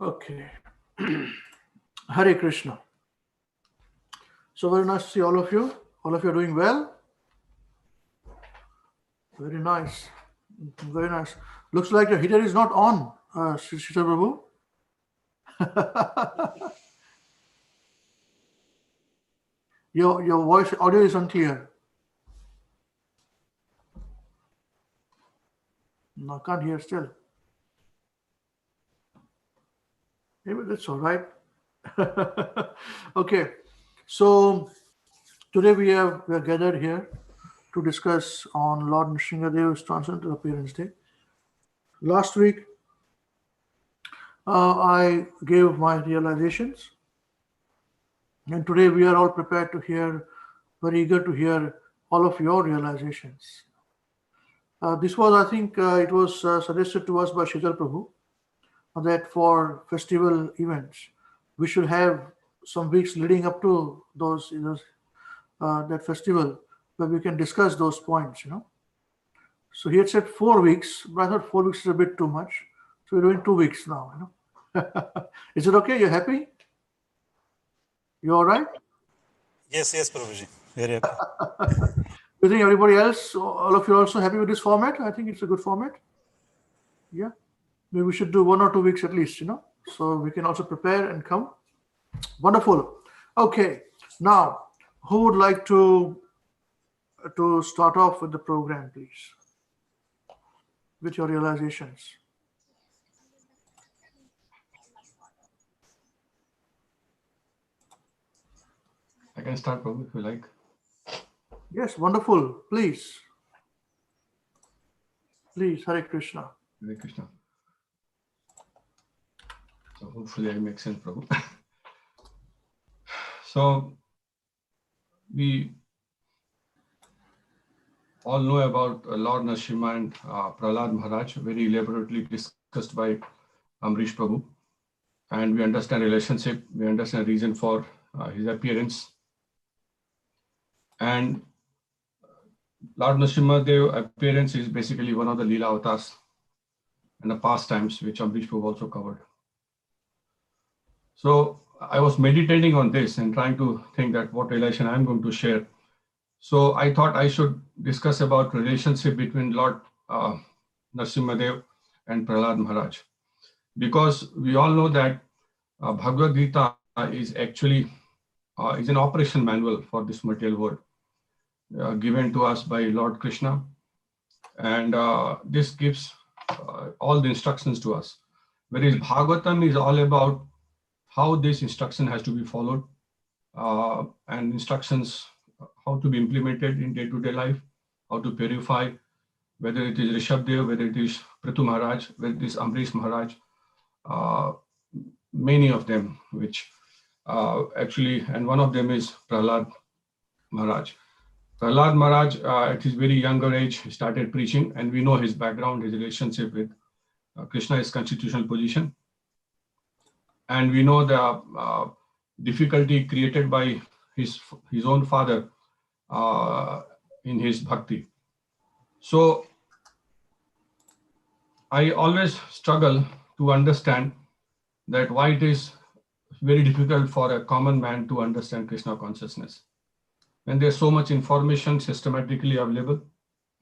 Okay. Hare Krishna. So very nice to see all of you. All of you are doing well. Very nice. Very nice. Looks like your heater is not on, Shishita Prabhu. Your voice audio is unclear. No, I can't hear still. Maybe that's all right. Okay. So today we are gathered here to discuss on Lord Narsimhadeva's Transcendental Appearance Day. Last week, I gave my realizations, and today we are all prepared to hear, very eager to hear all of your realizations. This was, I think, it was suggested to us by Shital Prabhu that for festival events, we should have some weeks leading up to those, that festival, where we can discuss those points, So he had said 4 weeks, but I thought 4 weeks is a bit too much. So we're doing 2 weeks now, Is it okay? You're happy? You all right? Yes, Prabhuji. Very happy. You think everybody else, all of you are also happy with this format? I think it's a good format. Yeah. Maybe we should do 1 or 2 weeks at least, so we can also prepare and come. Wonderful. Okay. Now, who would like to start off with the program, please? With your realizations. I can start, Prabhu, if you like. Yes, wonderful. Please. Please, Hare Krishna. Hare Krishna. So hopefully I make sense, Prabhu. So we all know about Lord Narsimha and Prahlad Maharaj, very elaborately discussed by Amrish Prabhu. And we understand relationship, we understand reason for his appearance. And Lord Narsimhadeva's appearance is basically one of the Leela avatars and the pastimes, which Amrish Prabhu also covered. So I was meditating on this and trying to think that what relation I'm going to share. So I thought I should discuss about relationship between Lord Narsimhadeva and Prahlad Maharaj. Because we all know that Bhagavad Gita is actually is an operation manual for this material world, given to us by Lord Krishna. And this gives all the instructions to us. Whereas Bhāgavatam is all about how this instruction has to be followed and instructions how to be implemented in day-to-day life, how to purify, whether it is Rishabdev, whether it is Prithu Maharaj, whether it is Amrish Maharaj, many of them, which actually, and one of them is Prahlad Maharaj. Prahlad Maharaj, at his very younger age, started preaching, and we know his background, his relationship with Krishna, his constitutional position. And we know the difficulty created by his own father in his bhakti. So I always struggle to understand that why it is very difficult for a common man to understand Krishna consciousness. When there's so much information systematically available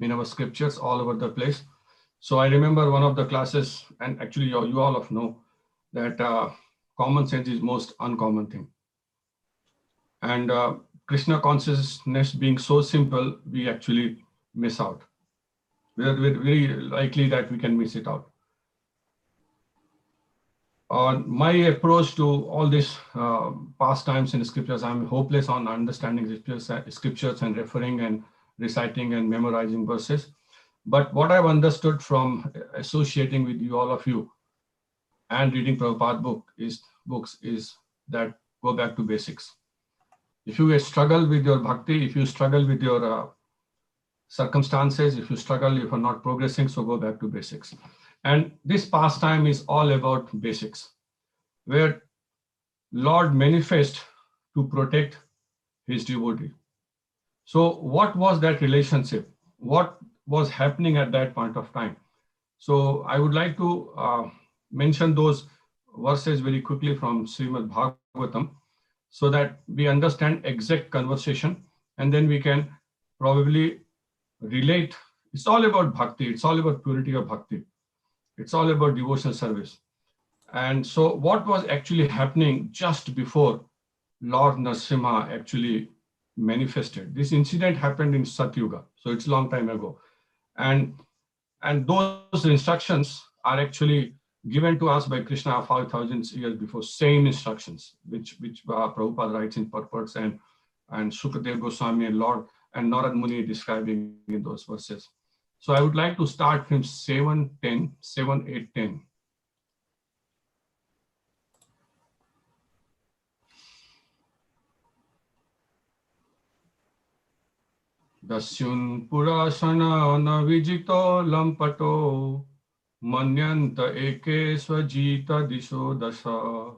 in our scriptures all over the place. So I remember one of the classes, and actually you all of know that common sense is most uncommon thing. And Krishna consciousness being so simple, we actually miss out. We're very likely that we can miss it out. My approach to all these pastimes in the scriptures, I'm hopeless on understanding scriptures and referring and reciting and memorizing verses. But what I've understood from associating with you, all of you, and reading Prabhupada books is that go back to basics. If you struggle with your bhakti, if you struggle with your circumstances, if you struggle, if you're not progressing, so go back to basics. And this pastime is all about basics, where Lord manifests to protect his devotee. So what was that relationship? What was happening at that point of time? So I would like to mention those verses very quickly from Srimad Bhagavatam so that we understand exact conversation, and then we can probably relate. It's all about bhakti. It's all about purity of bhakti. It's all about devotional service. And so what was actually happening just before Lord Narsimha actually manifested? This incident happened in Satyuga, so it's a long time ago. And those instructions are actually given to us by Krishna 5,000 years before, same instructions, which Prabhupada writes in purports, and Sukadev Goswami and Lord and Narad Muni describing in those verses. So I would like to start from 7, 8, 10. Dasyun purasana navijito lampato manyanta eke swajita disho dasa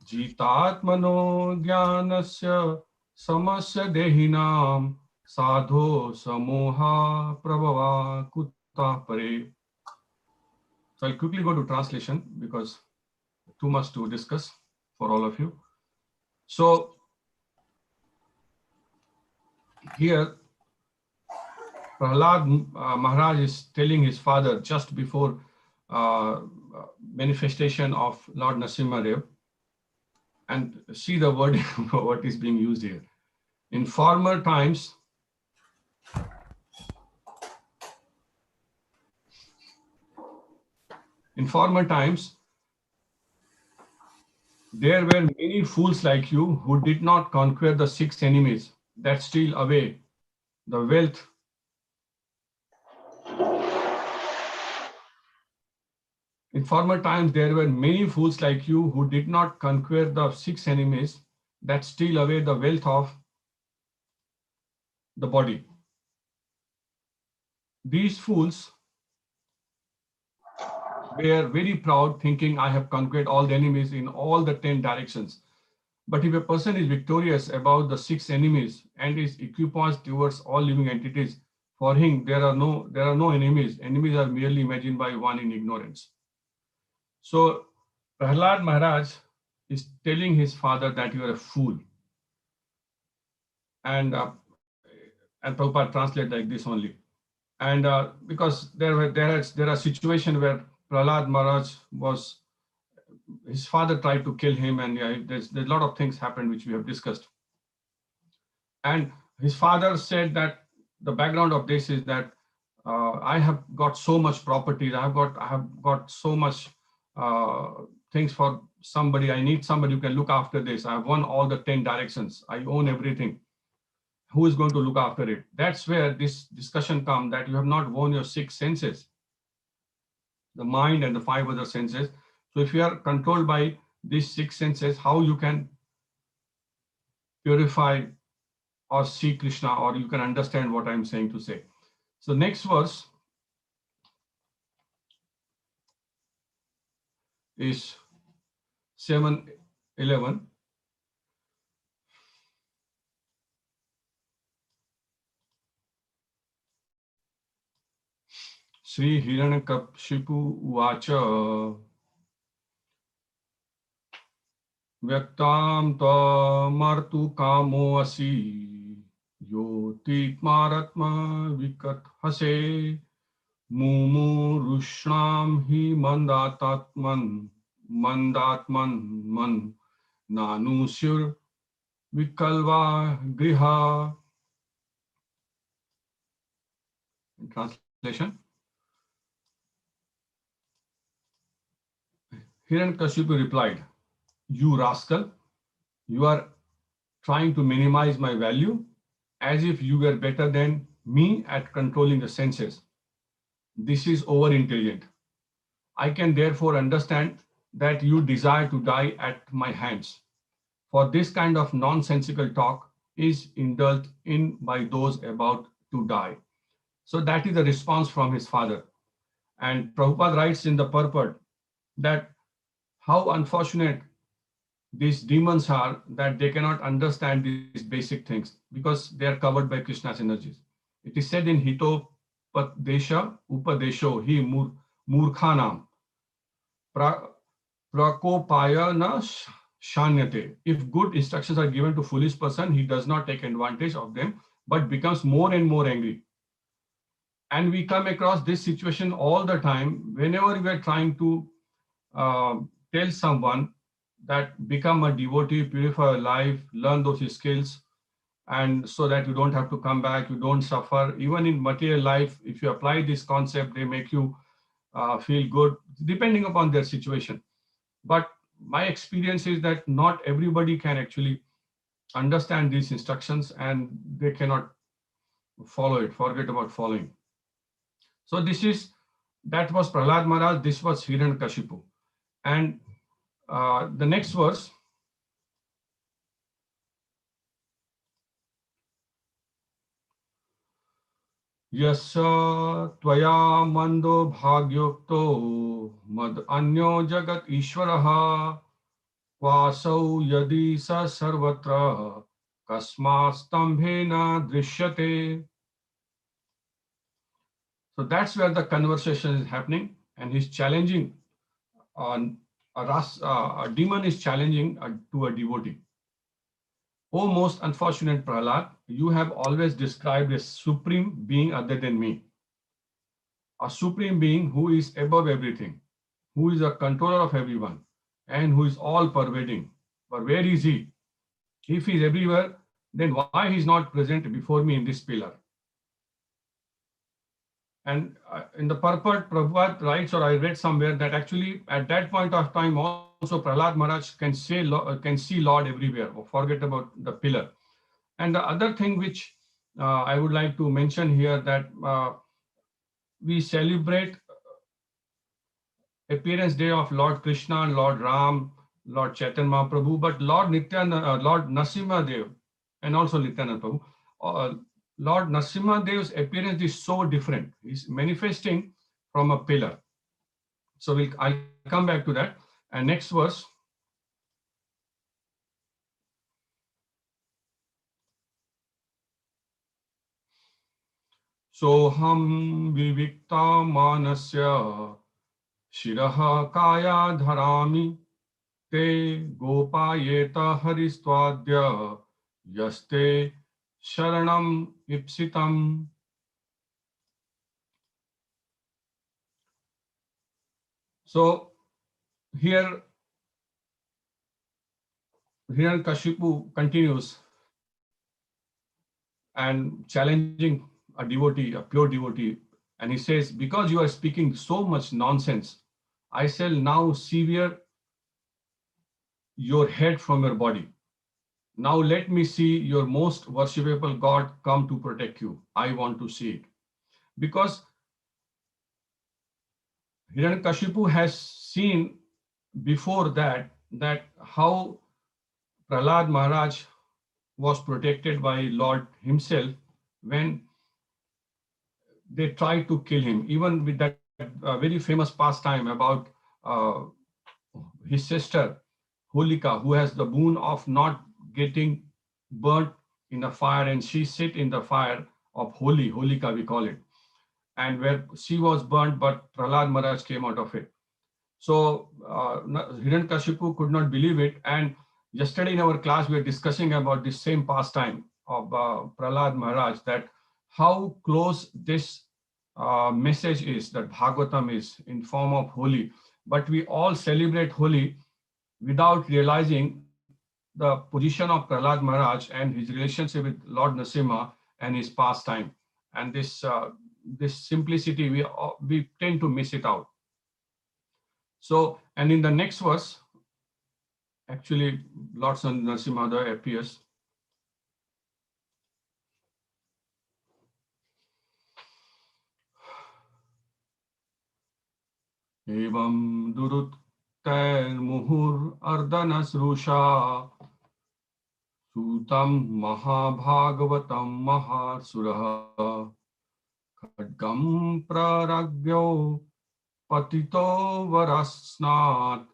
jitatmano jnanasya samasya dehinam sadho samoha prabhava kutta pare. So I'll quickly go to translation because too much to discuss for all of you. So here Prahlad Maharaj is telling his father just before manifestation of Lord Narsimhadeva, and see the word what is being used here. In former times, there were many fools like you who did not conquer the 6 enemies that steal away the wealth. In former times, there were many fools like you who did not conquer the 6 enemies that steal away the wealth of the body. These fools were very proud, thinking, I have conquered all the enemies in all the 10 directions. But if a person is victorious about the 6 enemies and is equipoised towards all living entities, for him there are no enemies. Enemies are merely imagined by one in ignorance. So Prahlad Maharaj is telling his father that you are a fool. And Prabhupada translate like this only. And because there are situations where Prahlad Maharaj his father tried to kill him, and there's a lot of things happened which we have discussed. And his father said that the background of this is that I have got so much property, I have got so much things for somebody. I need somebody who can look after this. I have won all the 10 directions. I own everything. Who is going to look after it? That's where this discussion comes, that you have not won your 6 senses, the mind and the 5 other senses. So if you are controlled by these 6 senses, how you can purify or see Krishna, or you can understand what I'm saying to say. So next verse is 7:11. Sri Hiddenkashipu Uvacha Vyaktam Martu Kamo Asi Yoti Maratma Vikat Hase Mumu Rushnam Hi Mandatman Man Nanusur Vikalva Griha. In translation, Hiddenkashipu replied, you rascal, you are trying to minimize my value as if you were better than me at controlling the senses. This is over-intelligent. I can therefore understand that you desire to die at my hands. For this kind of nonsensical talk is indulged in by those about to die. So that is the response from his father. And Prabhupada writes in the purport that how unfortunate these demons are that they cannot understand these basic things because they are covered by Krishna's energies. It is said in Hitopadesha Upadesho Hi Murkhanam prakopaya na shanyate. If good instructions are given to foolish person, he does not take advantage of them, but becomes more and more angry. And we come across this situation all the time whenever we are trying to tell someone that become a devotee, purify your life, learn those skills, and so that you don't have to come back, you don't suffer. Even in material life, if you apply this concept, they make you feel good, depending upon their situation. But my experience is that not everybody can actually understand these instructions and they cannot follow it, forget about following. So that was Prahlad Maharaj, this was Hiddenkashipu. And the next verse, Yasya tvaya mando bhagyokto mad anyo jagat ishvaraha vasau yadi sa sarvatra kasmastambhena drishyate. So that's where the conversation is happening, and he's challenging a demon is challenging to a devotee. O most unfortunate Prahlad, you have always described a supreme being other than me, a supreme being who is above everything, who is a controller of everyone, and who is all pervading. But where is he? If he is everywhere, then why he is not present before me in this pillar? And in the purport, Prabhupada writes, or I read somewhere, that actually at that point of time also Prahlad Maharaj can see Lord everywhere, or forget about the pillar. And the other thing which I would like to mention here, that we celebrate appearance day of Lord Krishna, Lord Ram, Lord Chaitanya Mahaprabhu, but Lord Narsimhadeva, and also Nityananda Prabhu, Lord Narsimhadev's appearance is so different. He's manifesting from a pillar. So I'll come back to that. And next verse. Soham vivikta manasya shiraha kaya dharami te gopayeta haristwadya yaste sharanam ipsitam. So here Hiddenkashipu continues and challenging a devotee, a pure devotee, and he says, because you are speaking so much nonsense, I shall now sever your head from your body. Now let me see your most worshipable God come to protect you. I want to see it. Because Hiddenkashipu has seen before that how Prahlad Maharaj was protected by Lord himself when they tried to kill him, even with that very famous pastime about uh, his sister Holika, who has the boon of not getting burnt in the fire, and she sit in the fire of Holika we call it, and where she was burnt, but Prahlad Maharaj came out of it. So Hiddenkashipu could not believe it, and yesterday in our class we were discussing about this same pastime of Prahlad Maharaj, that how close this message is, that Bhagavatam is in form of Holi, but we all celebrate Holi without realizing the position of Prahlad Maharaj and his relationship with Lord Narasimha and his pastime, and this simplicity we tend to miss it out. So, and in the next verse, actually Lord Narasimha appears. Evam durut tair muhur ardanasrusha sutam mahabhagavatam mahasuraha khadgam praragyo patito varasnat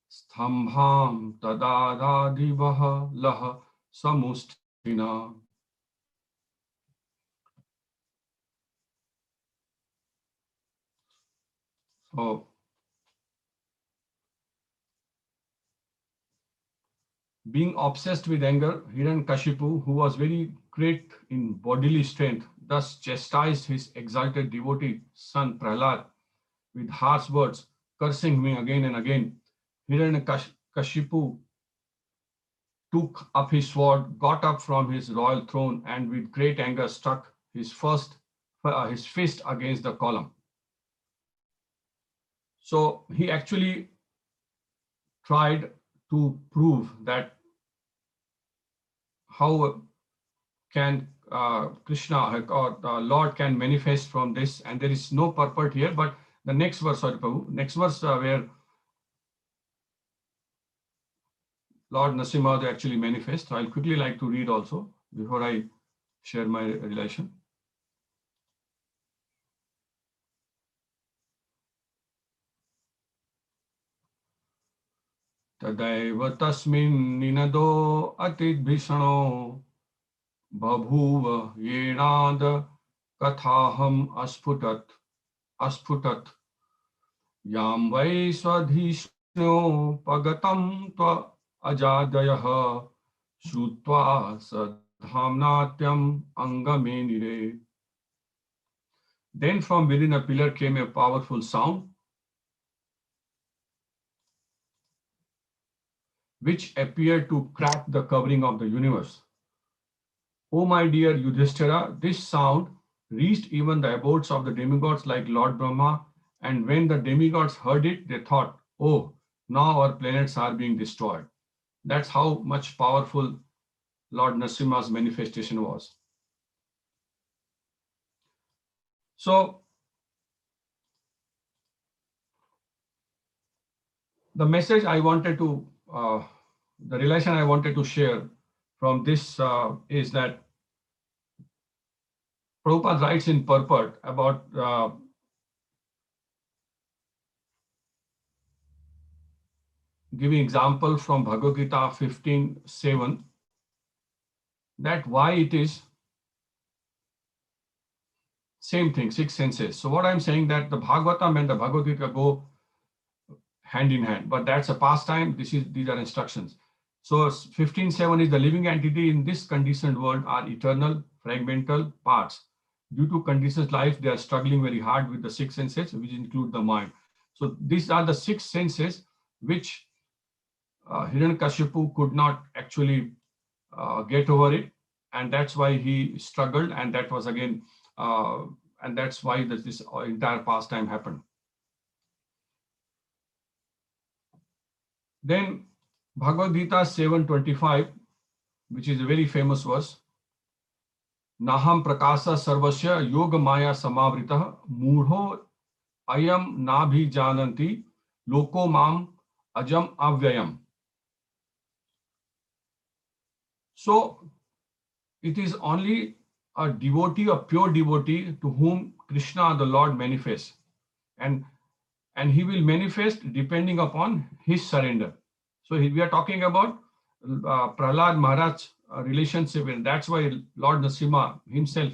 stambham tadadadivaha laha samusthina. So being obsessed with anger, Hiddenkashipu, who was very great in bodily strength, thus chastised his exalted devotee son Prahlad with harsh words, cursing him again and again. Hiddenkashipu took up his sword, got up from his royal throne, and with great anger struck his fist against the column. So he actually tried to prove that how can Krishna or the Lord can manifest from this, and there is no purport here, but the next verse, sorry, Prabhu, next verse where Lord Narsimhadeva actually manifests. I'll quickly like to read also before I share my relation. तदैव तस्मिन् निनदो अतिभीषणो बभूव येनाद कथाहम् अस्फुटत् यां वै स्वधिष्णो पगतं त्व अजादयः श्रुत्वा सधाम्नात्यं अंगमेनिरे. Then from within a pillar came a powerful sound, which appeared to crack the covering of the universe. O my dear Yudhishthira, this sound reached even the abodes of the demigods like Lord Brahma, and when the demigods heard it, they thought, oh, now our planets are being destroyed. That's how much powerful Lord Narasimha's manifestation was. So, the message I wanted to, the relation I wanted to share from this is that Prabhupada writes in purport about giving example from Bhagavad Gita 15:7, that why it is same thing, six senses. So what I'm saying that the Bhagavatam and the Bhagavad Gita go hand in hand, but that's a pastime. These are instructions. So 15:7 is the living entity in this conditioned world are eternal, fragmental parts. Due to conditioned life, they are struggling very hard with the six senses, which include the mind. So these are the six senses which Hiddenkashipu could not actually get over it, and that's why he struggled, and that was again, and that's why this entire pastime happened. Then Bhagavad Gita 7:25, which is a very famous verse. Naham prakasa sarvasya yoga maya samavritah murho ayam nabhi jananti loko mam ajam avyayam. So it is only a devotee, a pure devotee, to whom Krishna, the Lord, manifests. And he will manifest depending upon his surrender. So we are talking about Prahlad Maharaj relationship, and that's why Lord Narasimha himself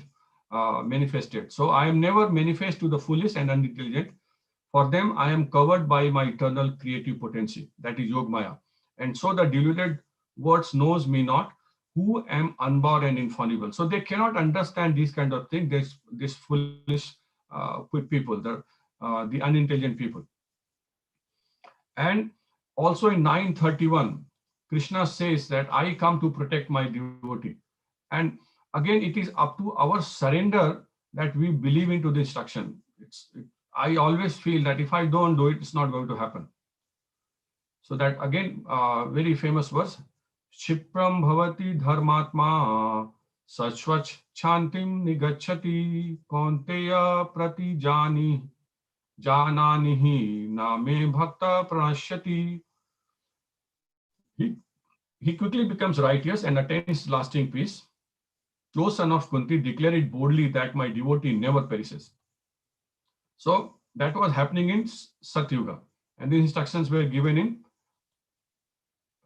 manifested. So I am never manifest to the foolish and unintelligent. For them, I am covered by my eternal creative potency, that is Yogmaya. And so the deluded words knows me not, who am unborn and infallible. So they cannot understand these kind of things, this foolish people, the unintelligent people. And also in 9:31, Krishna says that I come to protect my devotee. And again, it is up to our surrender that we believe into the instruction. I always feel that if I don't do it, it's not going to happen. So that again, very famous verse, Shipram bhavati dharmatma sachvach chantim nigachati konteya prati jananihi name bhakta pranashyati. He quickly becomes righteous and attains lasting peace. O son of Kunti, declare it boldly that my devotee never perishes. So that was happening in Satyuga, and the instructions were given in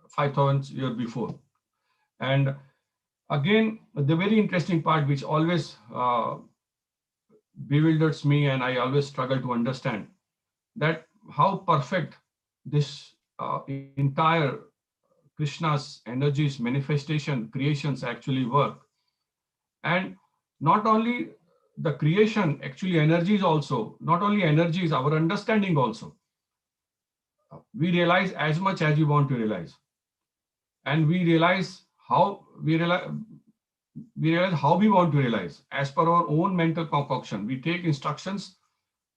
5,000 years before. And again, the very interesting part which always bewilders me and I always struggle to understand, that how perfect this entire Krishna's energies, manifestation, creations actually work. And not only the creation, actually energies also, not only energies, our understanding also. We realize as much as we want to realize. And we realize how we realize how we want to realize as per our own mental concoction. We take instructions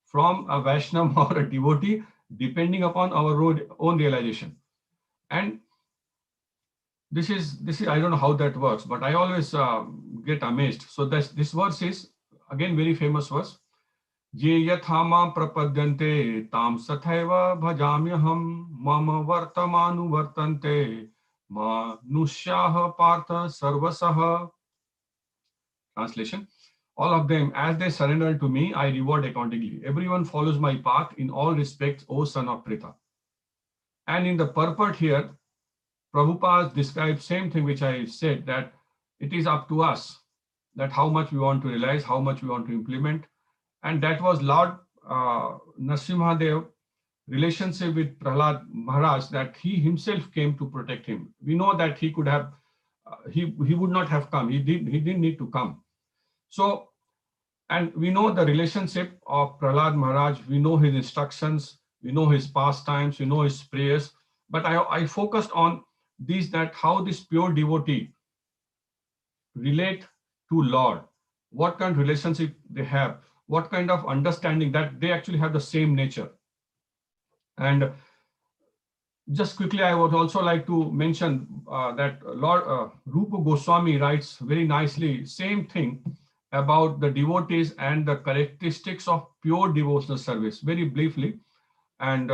from a Vaishnava or a devotee depending upon our own realization. And this is I don't know how that works, but I always get amazed. So this verse is again very famous verse. Ye yathama prapadyante tam sathaiva bhajamyaham mama vartamanu vartante manushyaha partha sarvasaha. Translation: all of them, as they surrender to me, I reward accordingly. Everyone follows my path in all respects, O son of Pritha. And in the purport here, Prabhupada describes same thing which I said, that it is up to us that how much we want to realize, how much we want to implement. And that was Lord Narsimhadeva relationship with Prahlad Maharaj, that he himself came to protect him. We know that he could have, he would not have come. He didn't need to come. So, and we know the relationship of Prahlad Maharaj. We know his instructions, we know his pastimes, we know his prayers. But I focused on these, that how this pure devotee relate to Lord, what kind of relationship they have, what kind of understanding, that they actually have the same nature. And just quickly, I would also like to mention that Lord Rupa Goswami writes very nicely, same thing about the devotees and the characteristics of pure devotional service, very briefly. And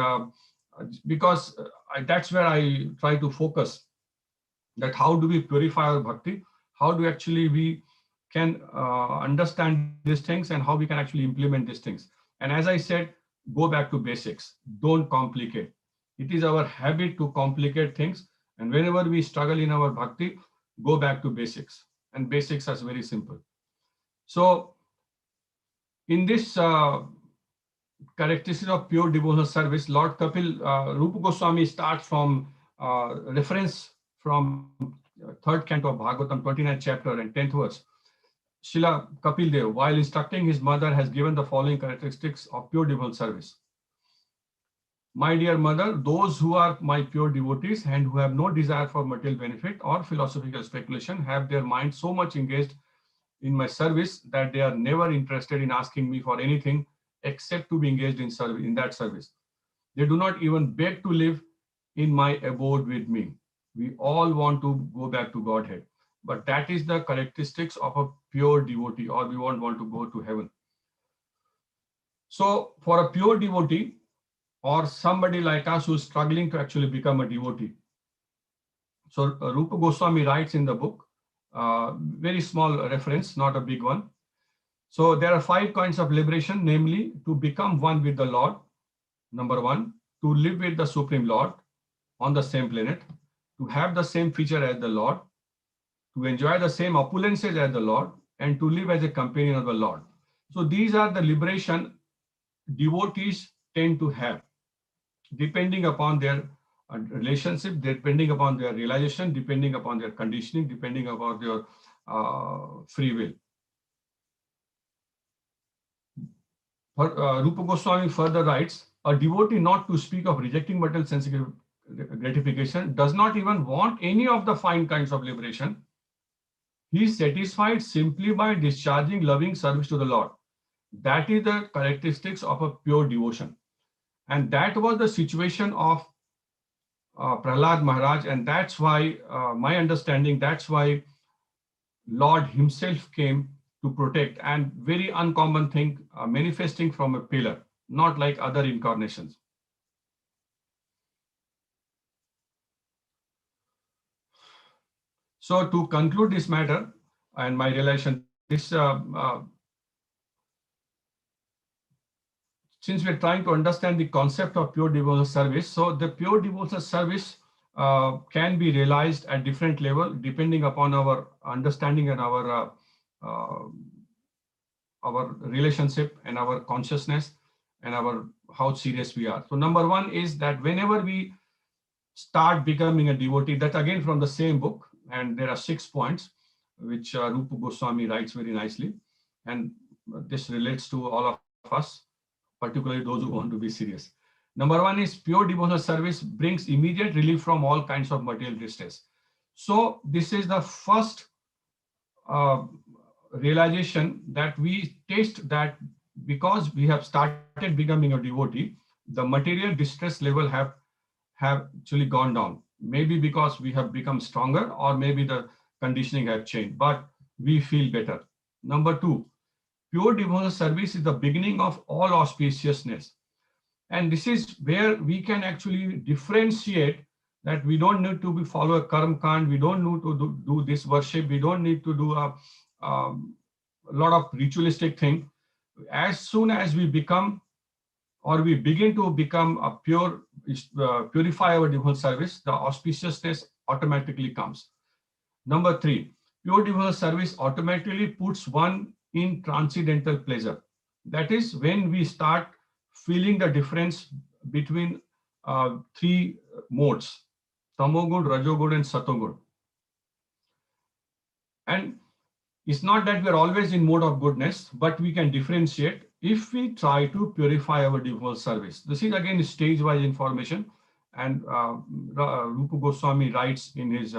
because that's where I try to focus, that how do we purify our bhakti, how do actually we can understand these things, and how we can actually implement these things. And as I said, go back to basics, don't complicate. It is our habit to complicate things, and whenever we struggle in our bhakti, go back to basics, and basics are very simple. So in this characteristic of pure devotional service, Lord Kapil, Rupa Goswami starts from reference from third canto of Bhagavatam, 29th chapter and 10th verse. Srila Kapil Dev, while instructing his mother, has given the following characteristics of pure devotional service. My dear mother, those who are my pure devotees and who have no desire for material benefit or philosophical speculation have their mind so much engaged in my service that they are never interested in asking me for anything except to be engaged in service, in that service. They do not even beg to live in my abode with me. We all want to go back to Godhead, but that is the characteristics of a pure devotee, or we won't want to go to heaven. So for a pure devotee, or somebody like us who's struggling to actually become a devotee, so Rupa Goswami writes in the book, very small reference, not a big one. So there are 5 kinds of liberation, namely to become one with the Lord, number 1, to live with the Supreme Lord on the same planet, to have the same feature as the Lord, to enjoy the same opulences as the Lord, and to live as a companion of the Lord. So these are the liberation devotees tend to have, depending upon their relationship, depending upon their realization, depending upon their conditioning, depending upon their free will. Rupa Goswami further writes, a devotee, not to speak of rejecting material sensitive gratification, does not even want any of the 5 kinds of liberation. He is satisfied simply by discharging loving service to the Lord. That is the characteristics of a pure devotion. And that was the situation of Prahlad Maharaj, and that's why, my understanding, that's why Lord himself came to protect, and very uncommon thing, manifesting from a pillar, not like other incarnations. So to conclude this matter and my relation, this since we're trying to understand the concept of pure devotional service, so the pure devotional service can be realized at different level depending upon our understanding and our relationship and our consciousness and our how serious we are. So number 1 is that whenever we start becoming a devotee. That's again from the same book, and there are 6 points which Rupa Goswami writes very nicely, and this relates to all of us, particularly those who want to be serious. Number 1 is pure devotional service brings immediate relief from all kinds of material distress. So this is the first realization that we taste, that because we have started becoming a devotee, the material distress level have actually gone down. Maybe because we have become stronger, or maybe the conditioning have changed, but we feel better. Number 2, pure devotional service is the beginning of all auspiciousness. And this is where we can actually differentiate that we don't need to follow a karma kand, we don't need to do this worship, we don't need to do a lot of ritualistic thing. As soon as we become, or we begin to become a purify our devotional service, the auspiciousness automatically comes. Number 3, pure devotional service automatically puts one in transcendental pleasure. That is when we start feeling the difference between 3 modes: tamogun, rajogun, and satogun. And it's not that we're always in mode of goodness, but we can differentiate if we try to purify our devotional service. This is again stage-wise information, and Rupa Goswami writes in his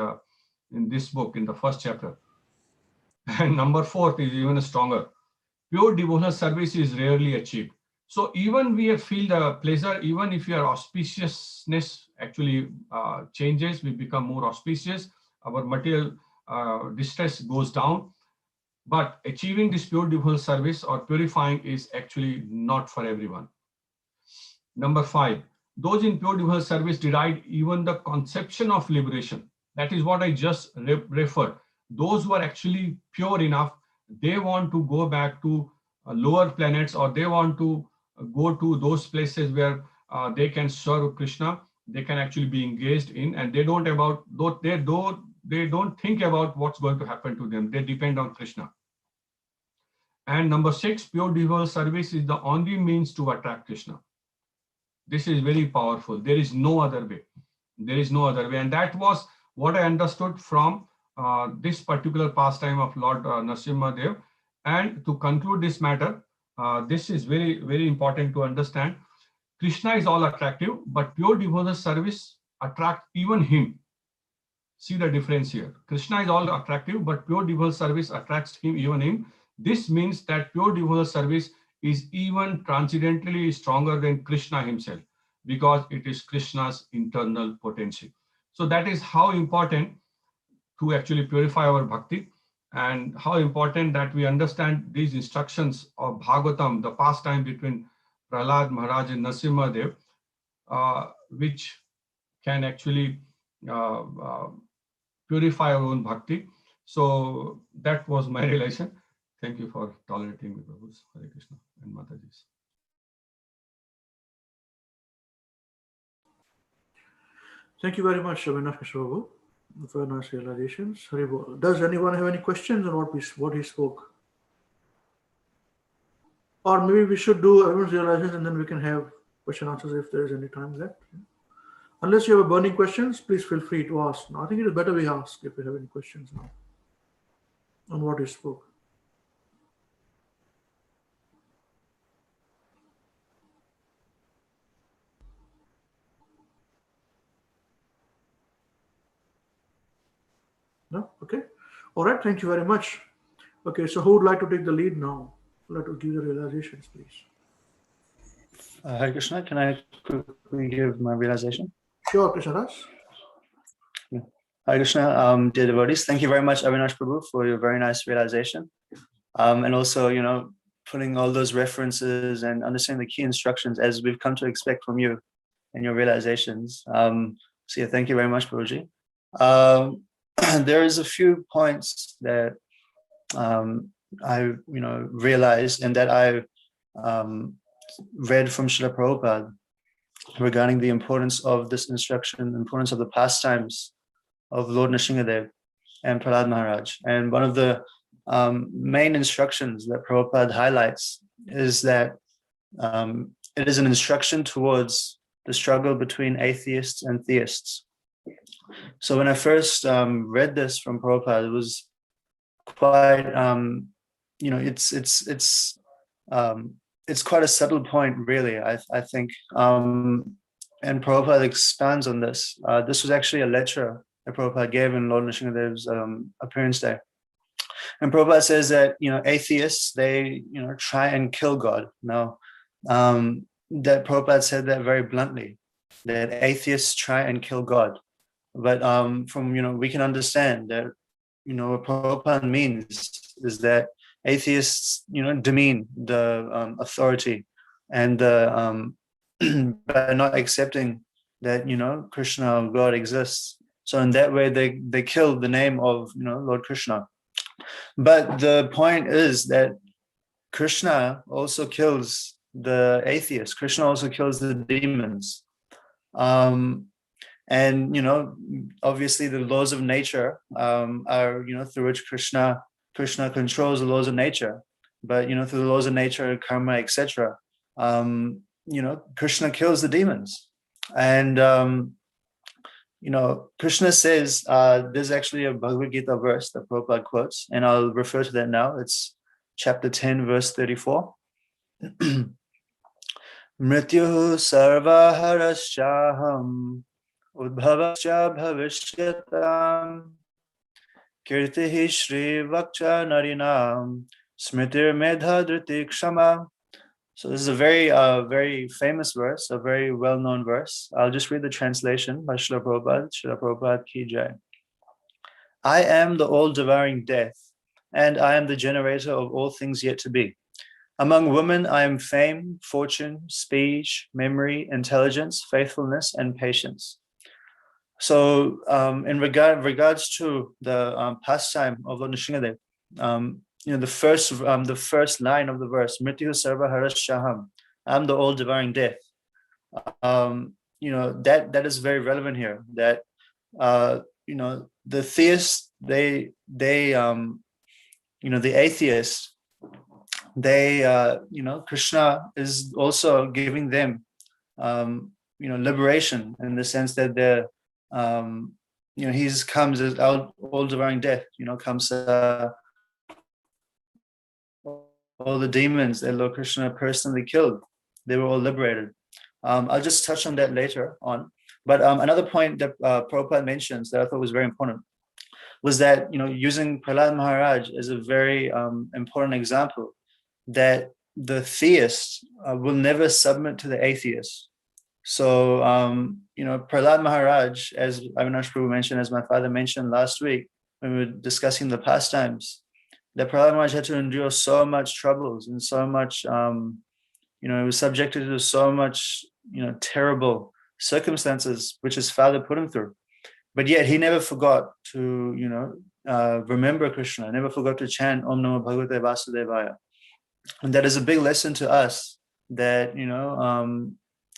in this book in the first chapter. And number 4 is even stronger. Pure devotional service is rarely achieved. So even we feel the pleasure, even if your auspiciousness actually changes, we become more auspicious, our material distress goes down. But achieving this pure devotional service or purifying is actually not for everyone. Number 5, those in pure devotional service derive even the conception of liberation. That is what I just referred. Those who are actually pure enough, they want to go back to lower planets, or they want to go to those places where they can serve Krishna, they can actually be engaged in, and they don't think about what's going to happen to them. They depend on Krishna. And number 6, pure devotional service is the only means to attract Krishna. This is very powerful. There is no other way. There is no other way. And that was what I understood from this particular pastime of Lord Narsimhadeva. And to conclude this matter, this is very, very important to understand. Krishna is all attractive, but pure devotional service attracts even him. See the difference here. Krishna is all attractive, but pure devotional service attracts him, even him. This means that pure devotional service is even transcendentally stronger than Krishna himself, because it is Krishna's internal potency. So that is how important to actually purify our bhakti, and how important that we understand these instructions of Bhāgavatam, the pastime between Prahlad Maharaj and Narsimhadev, which can actually purify our own bhakti. So that was my realization. Thank you for tolerating me, Prabhus. Hare Krishna and Mataji's. Thank you very much, Avinash Prabhu, for nice realizations. Does anyone have any questions on what he spoke? Or maybe we should do everyone's realizations and then we can have question answers if there is any time left. Unless you have a burning questions, please feel free to ask. Now, I think it is better we ask if we have any questions now on what he spoke. No? Okay. All right. Thank you very much. Okay. So who would like to take the lead now? Who would like to give the realizations, please? Hare Krishna, can I quickly give my realization? Sure, Krishnadas. Yeah. Hare Krishna, dear devotees, thank you very much, Avinash Prabhu, for your very nice realization. And also, putting all those references and understanding the key instructions as we've come to expect from you and your realizations. So yeah, thank you very much, Prabhuji. There is a few points that I realized and that I read from Srila Prabhupada regarding the importance of this instruction, importance of the pastimes of Lord Narsimhadeva and Prahlad Maharaj. And one of the main instructions that Prabhupada highlights is that it is an instruction towards the struggle between atheists and theists. So when I first read this from Prabhupada, it was quite, it's quite a subtle point, really, I think. And Prabhupada expands on this. This was actually a lecture that Prabhupada gave in Lord Narsimhadev's appearance day. And Prabhupada says that, atheists, they, try and kill God. Now, that Prabhupada said that very bluntly, that atheists try and kill God. But we can understand that, what Prabhupada means is that atheists, demean the authority and by not accepting that, Krishna or God exists. So in that way, they kill the name of, Lord Krishna. But the point is that Krishna also kills the atheists. Krishna also kills the demons. And obviously the laws of nature are through which Krishna controls the laws of nature, but through the laws of nature, karma, etc. Krishna kills the demons. And Krishna says, there's actually a Bhagavad Gita verse that Prabhupada quotes, and I'll refer to that now. It's chapter 10, verse 34. Mrityuhu sarva harasyaham udbhavasya bhavishyatam kirtihi shri vakcha narinam smritir medha driti kshama. So this is a very, very famous verse, a very well-known verse. I'll just read the translation by Srila Prabhupada. Srila Prabhupada ki jai. I am the all-devouring death, and I am the generator of all things yet to be. Among women, I am fame, fortune, speech, memory, intelligence, faithfulness, and patience. So in regards to the pastime of Lord Narsimhadev, the first line of the verse, Mrityu sarva harasyaham, I'm the all-devouring death. That is very relevant here. That the theists, the atheists, they Krishna is also giving them liberation, in the sense that they're he comes as all-devouring death. Comes all the demons that Lord Krishna personally killed, they were all liberated. I'll just touch on that later on. But another point that Prabhupada mentions that I thought was very important was that, using Prahlad Maharaj as a very important example, that the theist will never submit to the atheist. So, Prahlad Maharaj, as Avinash Prabhu mentioned, as my father mentioned last week, when we were discussing the pastimes, that Prahlad Maharaj had to endure so much troubles and so much, he was subjected to so much, terrible circumstances, which his father put him through. But yet he never forgot to, remember Krishna, never forgot to chant Om Namo Bhagavate Vasudevaya. And that is a big lesson to us that,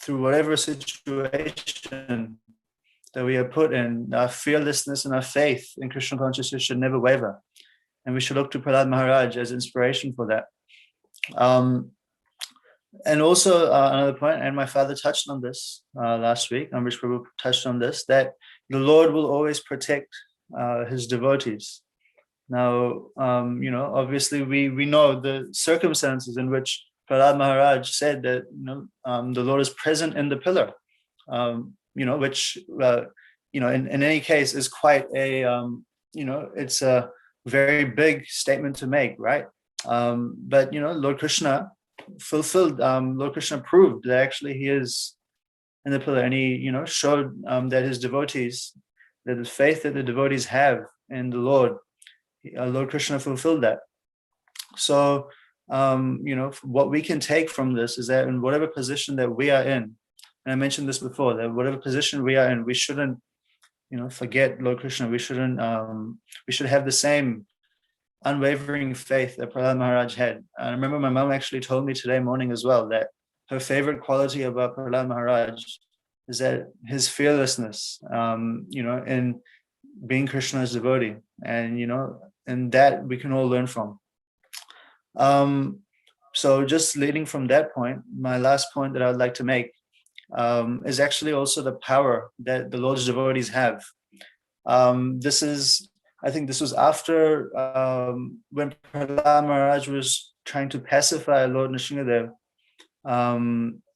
through whatever situation that we are put in, our fearlessness and our faith in Krishna consciousness should never waver. And we should look to Prahlad Maharaj as inspiration for that. And also another point, and my father touched on this last week, Amrish Prabhu touched on this, that the Lord will always protect his devotees. Now, obviously we know the circumstances in which Prahlad Maharaj said that, the Lord is present in the pillar, which, in any case is quite a, it's a very big statement to make, right? But, Lord Krishna fulfilled, Lord Krishna proved that actually he is in the pillar, and he, showed that his devotees, that the faith that the devotees have in the Lord, Lord Krishna fulfilled that. So, what we can take from this is that in whatever position that we are in, and I mentioned this before, that whatever position we are in, we shouldn't, forget Lord Krishna. We shouldn't, we should have the same unwavering faith that Prahlad Maharaj had. I remember my mom actually told me today morning as well that her favorite quality about Prahlad Maharaj is that his fearlessness, in being Krishna's devotee, and and that we can all learn from. So just leading from that point, my last point that I would like to make is actually also the power that the Lord's devotees have. I think this was after when Prahlad Maharaj was trying to pacify Lord Nrsimhadev.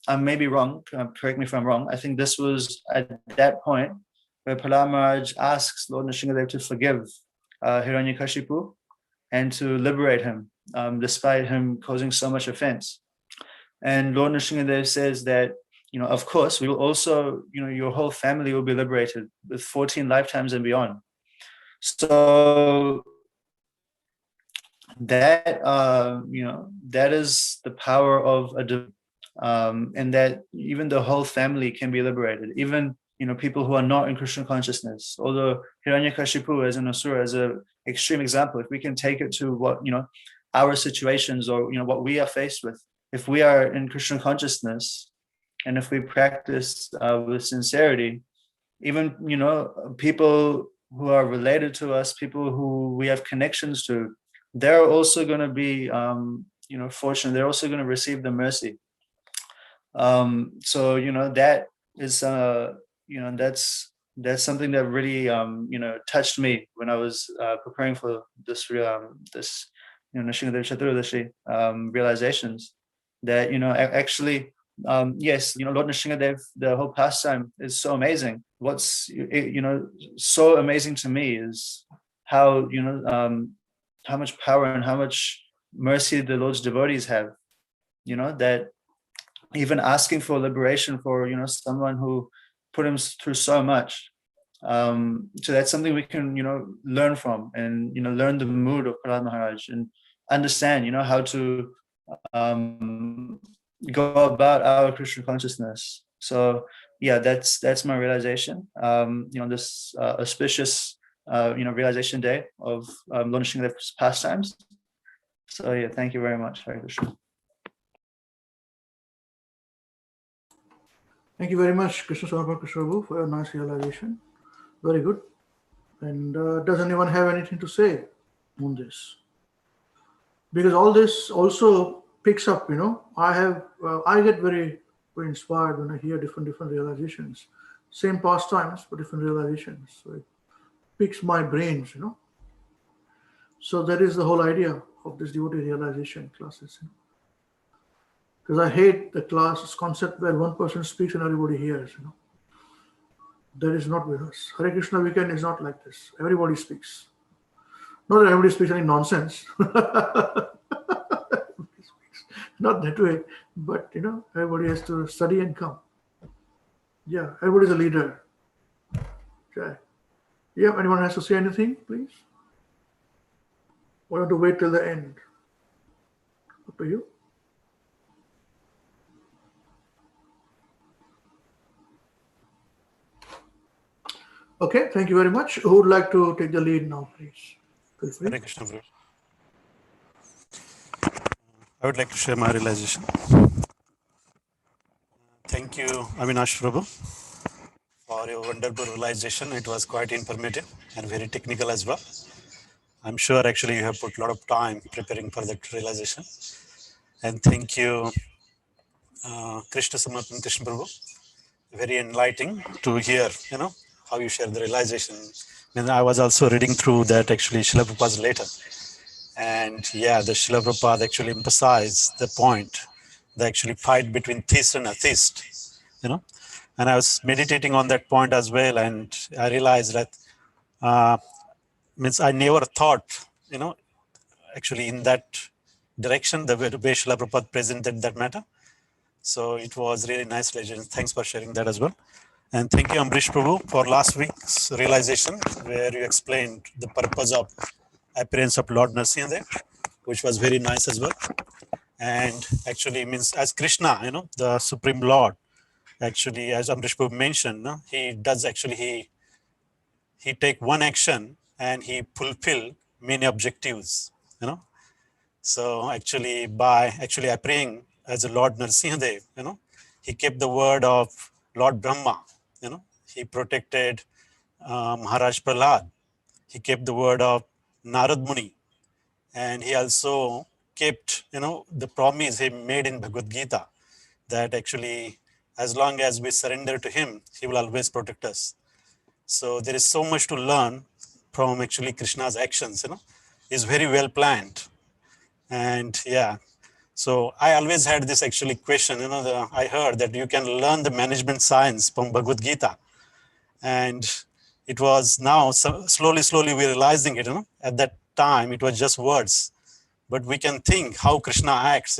I may be wrong, correct me if I'm wrong. I think this was at that point where Prahlad Maharaj asks Lord Nrsimhadev to forgive Hiranyakashipu and to liberate him, despite him causing so much offense. And Lord Nrsimhadev says that, of course, we will also, your whole family will be liberated with 14 lifetimes and beyond. So that, that is the power of and that even the whole family can be liberated, even, people who are not in Krishna consciousness. Although Hiranyakashipu as an asura, as an extreme example, if we can take it to what, our situations or, what we are faced with, if we are in Krishna consciousness and if we practice with sincerity, even, people who are related to us, people who we have connections to, they're also going to be, fortunate. They're also going to receive the mercy. So, that is, that's something that really, touched me when I was preparing for this, Nrsimhadev Chaturdashi realizations. That, actually, yes, Lord Nrsimhadev, the whole pastime is so amazing. What's, so amazing to me is how, how much power and how much mercy the Lord's devotees have, that even asking for liberation for, someone who put him through so much. So that's something we can, learn from and, learn the mood of Prahlad Maharaj and understand, how to go about our Krishna consciousness. So yeah, that's my realization. This auspicious, realization day of Lord Nrsimhadev's pastimes. So yeah, thank you very much. Hare Krishna. Thank you very much, Krishna Swarupa Krishna Prabhu, for your nice realization. Very good. And does anyone have anything to say on this? Because all this also picks up, I get very, very inspired when I hear different realizations. Same pastimes, but different realizations. So it picks my brains, So that is the whole idea of this devotee realization classes. Because I hate the class concept where one person speaks and everybody hears, That is not with us. Hare Krishna weekend is not like this. Everybody speaks. Not that everybody speaks any nonsense. Not that way, but everybody has to study and come. Yeah, everybody's a leader. Okay. Yeah, anyone has to say anything, please? Or you want to wait till the end? Up to you. Okay, thank you very much. Who would like to take the lead now, please? Feel free. Hare Krishna, Prabhu. I would like to share my realization. Thank you, Avinash Prabhu, for your wonderful realization. It was quite informative and very technical as well. I'm sure actually you have put a lot of time preparing for that realization. And thank you, Krishna Samarpan Krishna Prabhu. Very enlightening to hear, how you share the realization. And I was also reading through that actually Srila Prabhupada's letter. And yeah, the Srila Prabhupada actually emphasized the point, the actually fight between theist and atheist, And I was meditating on that point as well. And I realized that, I never thought, actually in that direction, the way Srila Prabhupada presented that matter. So it was really nice legend. Thanks for sharing that as well. And thank you, Ambrish Prabhu, for last week's realization, where you explained the purpose of appearance of Lord Narsimhadeva, which was very nice as well. And actually as Krishna, the Supreme Lord, actually, as Ambrish Prabhu mentioned, he does actually, he take one action and he fulfill many objectives, So actually by appearing as a Lord Narsimhadeva, he kept the word of Lord Brahma, he protected Maharaj Prahlad. He kept the word of Narad Muni. And he also kept, the promise he made in Bhagavad Gita that actually as long as we surrender to him, he will always protect us. So there is so much to learn from actually Krishna's actions, is very well planned. And yeah, so I always had this actually question, I heard that you can learn the management science from Bhagavad Gita. And it was now slowly we're realizing it, at that time it was just words, but we can think how Krishna acts,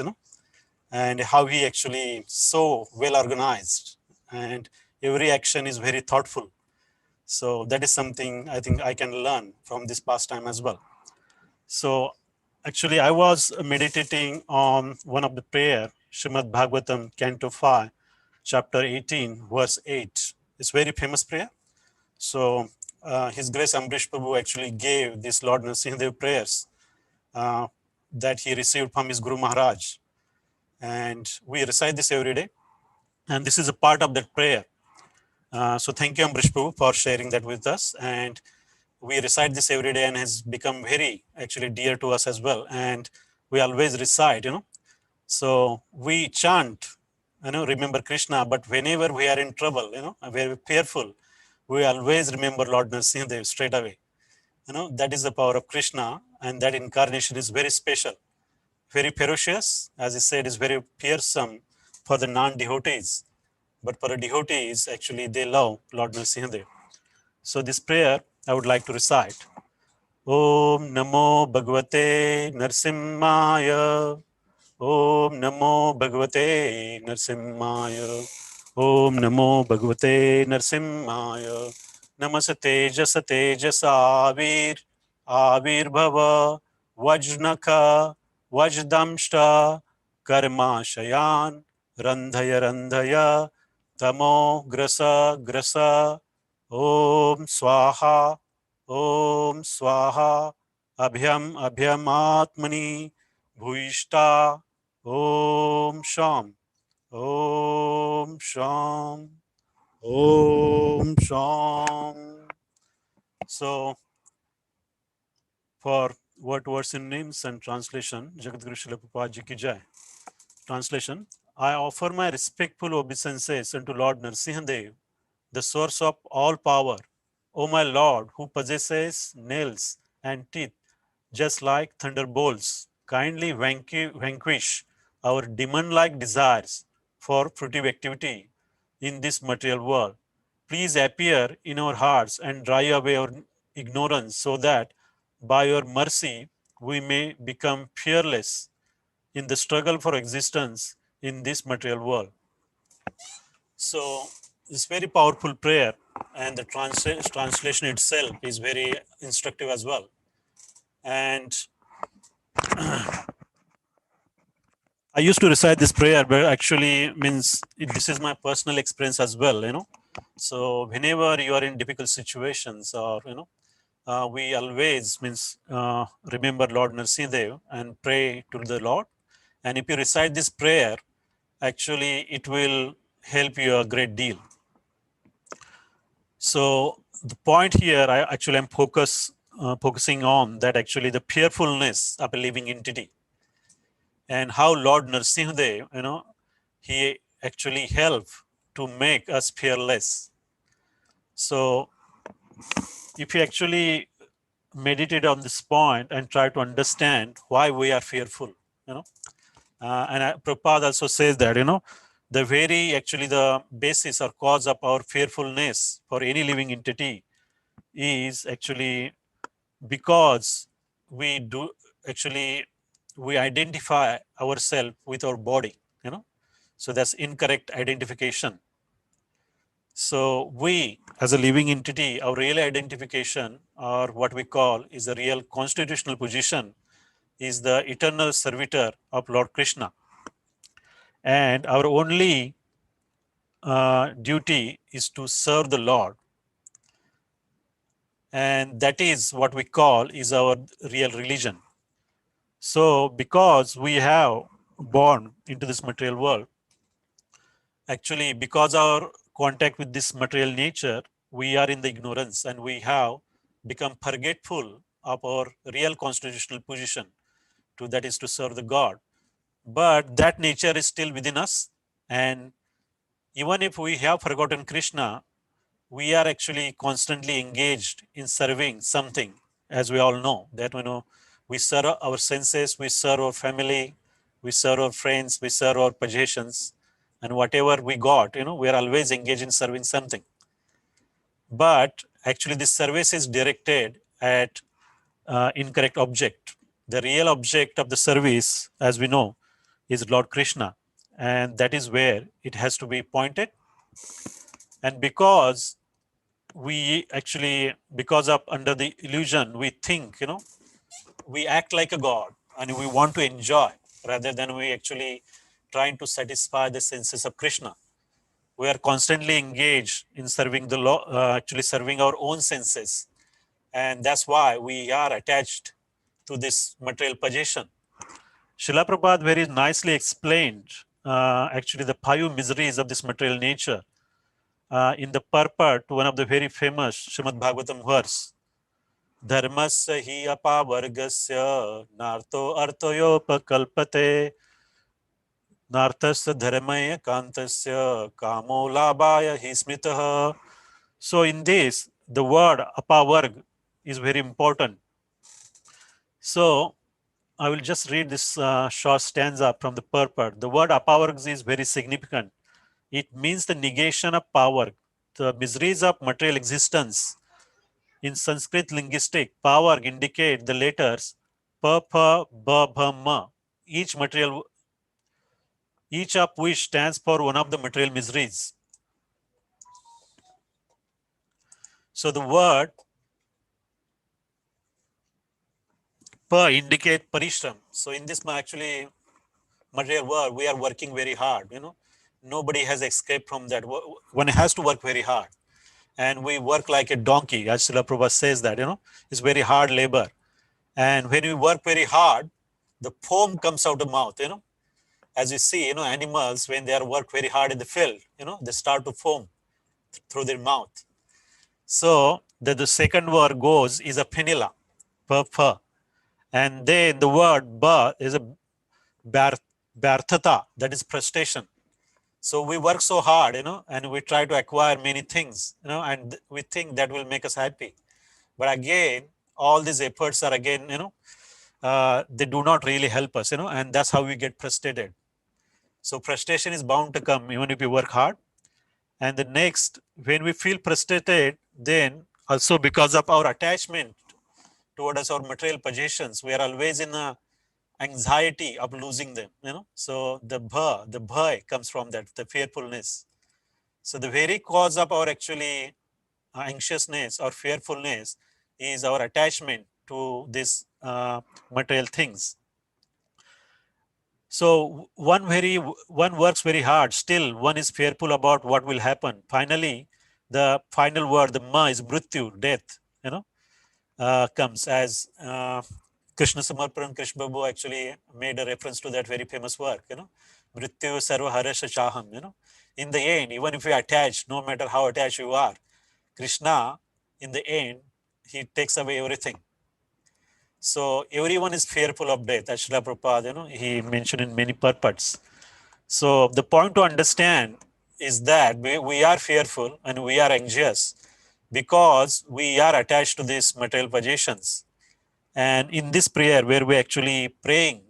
and how he actually so well organized, and every action is very thoughtful. So that is something I think I can learn from this pastime as well. So actually I was meditating on one of the prayer, Srimad Bhagavatam, Canto 5, chapter 18, verse 8. It's very famous prayer. So His Grace Ambrish Prabhu actually gave this Lord Narsimhadeva prayers that he received from his Guru Maharaj. And we recite this every day. And this is a part of that prayer. So thank you, Ambrish Prabhu, for sharing that with us. And we recite this every day and has become very actually dear to us as well. And we always recite, So we chant, remember Krishna, but whenever we are in trouble, very fearful, we always remember Lord Narsimhadev straight away. That is the power of Krishna, and that incarnation is very special, very ferocious, as he said, is very fearsome for the non-devotees. But for the devotees, actually, they love Lord Narsimhadev. So this prayer I would like to recite. Om Namo Bhagavate Narsimhaya. Om Namo Bhagavate Narsimhaya. Om Namo Bhagavate Narsimhaya. Namaste Jasate Jasavir. Avir Bhava. Vajnaka. Vajdamshta. Karma Shayan. Randhaya Randhaya. Tamo Grasa Grasa. Om Swaha. Om Swaha. Abhyam Abhyam Atmani. Bhuishta. Om Sham. Om Sham. Om Sham. So, for word synonyms and translation, Jagadguru Srila Prabhupada Ji ki Jai. Translation: I offer my respectful obeisances unto Lord Narsimhadev, the source of all power. O my Lord, who possesses nails and teeth, just like thunderbolts, kindly vanquish our demon-like desires for fruitive activity in this material world. Please appear in our hearts and drive away our ignorance, so that by your mercy we may become fearless in the struggle for existence in this material world. So it's very powerful prayer, and the translation itself is very instructive as well. And I used to recite this prayer, but actually means this is my personal experience as well, So whenever you are in difficult situations, or we always remember Lord Narsimhadev and pray to the Lord. And if you recite this prayer, actually it will help you a great deal. So the point here, I am focusing on that actually the fearfulness of a living entity, and how Lord Narsimhadev, he actually helped to make us fearless. So if you actually meditate on this point and try to understand why we are fearful, and Prabhupada also says that, the very actually the basis or cause of our fearfulness for any living entity is actually because we identify ourselves with our body, so that's incorrect identification. So we, as a living entity, our real identification, or what we call is the real constitutional position, is the eternal servitor of Lord Krishna. And our only duty is to serve the Lord. And that is what we call is our real religion. So because we have born into this material world, actually because our contact with this material nature, we are in the ignorance, and we have become forgetful of our real constitutional position, that is to serve the God. But that nature is still within us, and even if we have forgotten Krishna, we are actually constantly engaged in serving something, as we all know that, we serve our senses, we serve our family, we serve our friends, we serve our possessions, and whatever we got, we are always engaged in serving something. But actually this service is directed at incorrect object. The real object of the service, as we know, is Lord Krishna, and that is where it has to be pointed. And because of under the illusion, we think, we act like a god and we want to enjoy rather than we actually trying to satisfy the senses of Krishna. We are constantly engaged in serving the law, actually serving our own senses, and that's why we are attached to this material possession. Srila Prabhupada very nicely explained actually the 5 miseries of this material nature in the purport to one of the very famous Srimad Bhagavatam verse. Dharmasya hi apavargasya narto arthoyopakalpate nartasya dharmaya kantasya kamo labhaya hi smritaha. So in this, the word apavarg is very important. So I will just read this short stanza from the purport. The word apavarg is very significant. It means the negation of power, the miseries of material existence. In Sanskrit linguistic, power indicate the letters pa, pa, ba, bha, ma, each of which stands for one of the material miseries. So the word pa indicate parishram. So in this actually material world, we are working very hard. Nobody has escaped from that. One has to work very hard, and we work like a donkey, as Srila Prabhupada says that. It's very hard labor. And when we work very hard, the foam comes out of the mouth, As you see, animals, when they are work very hard in the field, they start to foam through their mouth. So the second word goes is a penila, pa. And then the word ba is a barthata, that is frustration. So we work so hard, and we try to acquire many things, and we think that will make us happy. But again, all these efforts are again, they do not really help us, and that's how we get frustrated. So frustration is bound to come even if we work hard. And the next, when we feel frustrated, then also because of our attachment towards our material possessions, we are always in a anxiety of losing them, So the bhai comes from that, the fearfulness. So the very cause of our actually anxiousness or fearfulness is our attachment to these material things. So one works very hard, still one is fearful about what will happen. Finally, the final word, the ma, is mrityu, death, comes as Krishna Samarpan Krishna Babu actually made a reference to that very famous work, mrityu sarva harasha chaham, In the end, even if you are attached, no matter how attached you are, Krishna, in the end, he takes away everything. So everyone is fearful of death. As Srila Prabhupada, he mentioned in many purports. So the point to understand is that we are fearful and we are anxious because we are attached to these material possessions. And in this prayer where we're actually praying,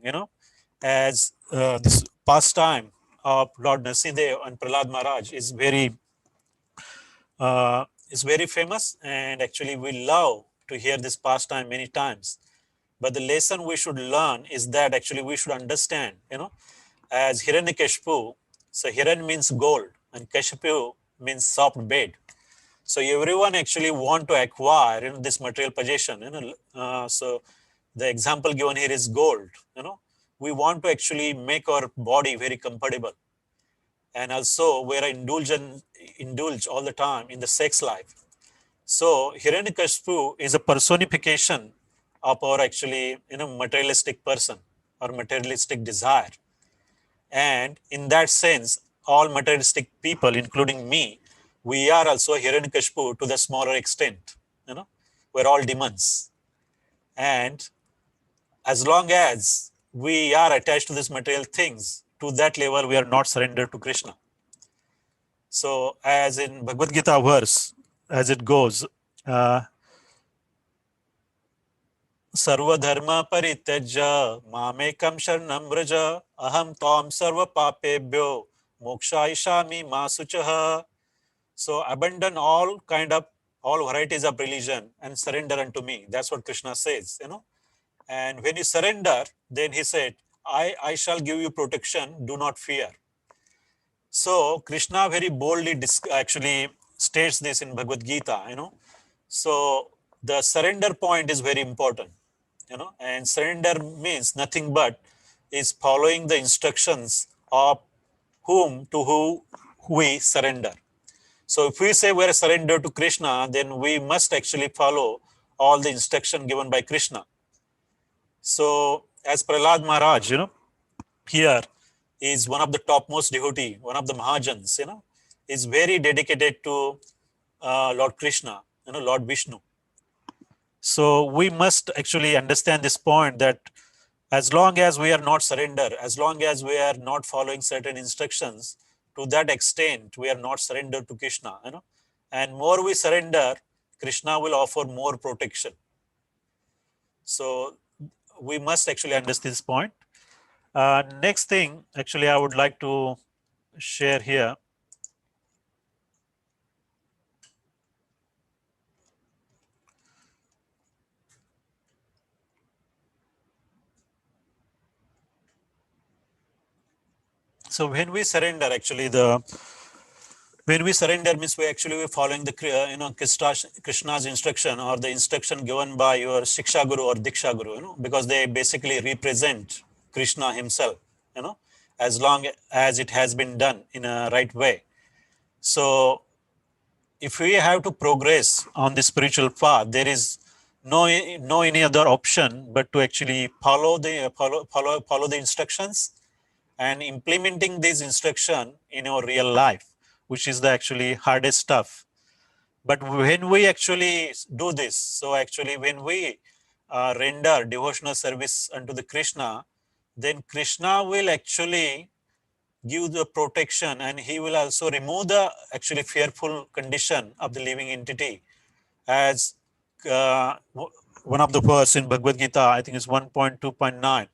as this pastime of Lord Narsimhadeva and Prahlad Maharaj is very famous, and actually we love to hear this pastime many times. But the lesson we should learn is that actually we should understand, as Hiddenkashipu, so Hiran means gold and Kashipu means soft bed. So everyone actually want to acquire, this material possession, so the example given here is gold, we want to actually make our body very comfortable. And also we are indulge all the time in the sex life. So Hiranyakashipu is a personification of our actually, materialistic person or materialistic desire. And in that sense, all materialistic people, including me, we are also Hiranyakashipu to the smaller extent, we're all demons. And as long as we are attached to these material things, to that level, we are not surrendered to Krishna. So as in Bhagavad Gita verse, as it goes, Sarva dharma parityaja mamekam sharanam vraja aham tvam sarva papebhyo mokshaishami masuchaha. So abandon all varieties of religion and surrender unto me. That's what Krishna says, And when you surrender, then he said, I shall give you protection, do not fear. So Krishna very boldly actually states this in Bhagavad Gita, So the surrender point is very important, and surrender means nothing but is following the instructions of whom to who we surrender. So if we say we are surrendered to Krishna, then we must actually follow all the instruction given by Krishna. So as Prahlad Maharaj, here is one of the topmost devotee, one of the Mahajans, is very dedicated to Lord Krishna, Lord Vishnu. So we must actually understand this point that as long as we are not surrender, as long as we are not following certain instructions, to that extent we are not surrendered to Krishna, and more we surrender, Krishna will offer more protection. So we must actually understand this point. Next thing, actually, I would like to share here. So when we surrender, actually, when we surrender means we actually following the Krishna's instruction or the instruction given by your Shiksha Guru or Diksha Guru, because they basically represent Krishna himself, as long as it has been done in a right way. So if we have to progress on the spiritual path, there is no any other option but to actually follow the instructions and implementing these instruction in our real life, which is the actually hardest stuff. But when we actually do this, so actually when we render devotional service unto the Krishna, then Krishna will actually give the protection, and he will also remove the actually fearful condition of the living entity. As one of the verse in Bhagavad Gita, I think it's 1.2.9,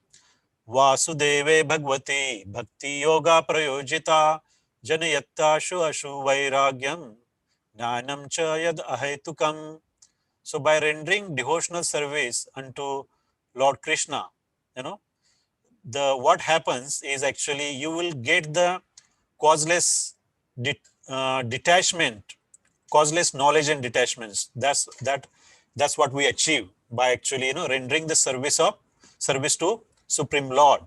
Vasudeve Bhagavati Bhakti Yoga Prayojita Janayattashu Ashu Vairagyam Jnanam Cha Yad Ahetukam. So by rendering devotional service unto Lord Krishna, what happens is actually you will get the causeless detachment, causeless knowledge and detachments. That's what we achieve by actually rendering the service to Supreme Lord.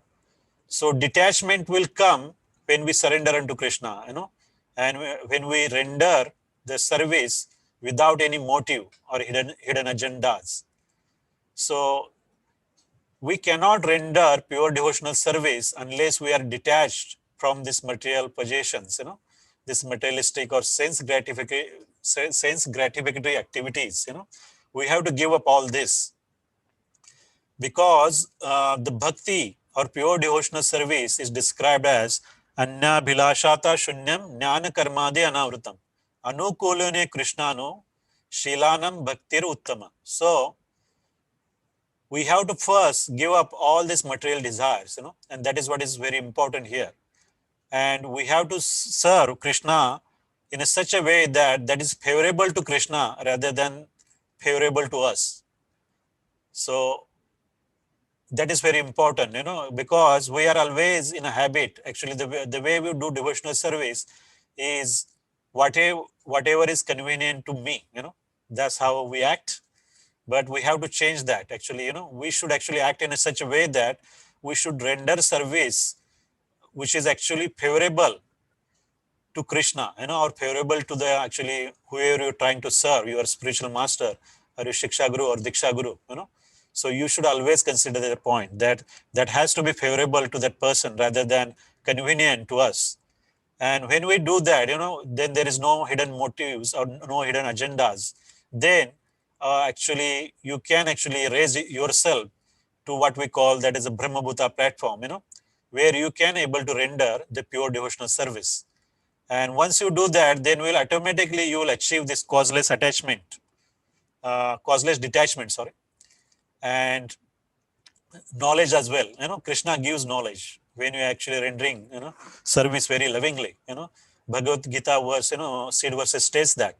So detachment will come when we surrender unto Krishna, and when we render the service without any motive or hidden agendas. So we cannot render pure devotional service unless we are detached from this material possessions, this materialistic or sense gratificatory activities. We have to give up all this, because the bhakti or pure devotional service is described as Anya Bhilashata Shunyam Jnana Karmade Anavrutam Anukulane Krishnano Shilanam Bhaktir Uttama. So we have to first give up all these material desires, and that is what is very important here. And we have to serve Krishna in such a way that is favorable to Krishna rather than favorable to us. So that is very important, because we are always in a habit. Actually, the way we do devotional service is whatever is convenient to me, that's how we act. But we have to change that. Actually, we should actually act in such a way that we should render service which is actually favorable to Krishna, or favorable to the actually whoever you're trying to serve, your spiritual master or your Shiksha Guru or Diksha Guru, So you should always consider that point, that has to be favorable to that person rather than convenient to us. And when we do that, then there is no hidden motives or no hidden agendas. Then actually you can actually raise yourself to what we call that is a Brahmabhuta platform, where you can able to render the pure devotional service. And once you do that, then you will achieve this causeless attachment, causeless detachment, sorry, and knowledge as well. Krishna gives knowledge when you actually rendering, service very lovingly. Bhagavad Gita verse, seed verses states that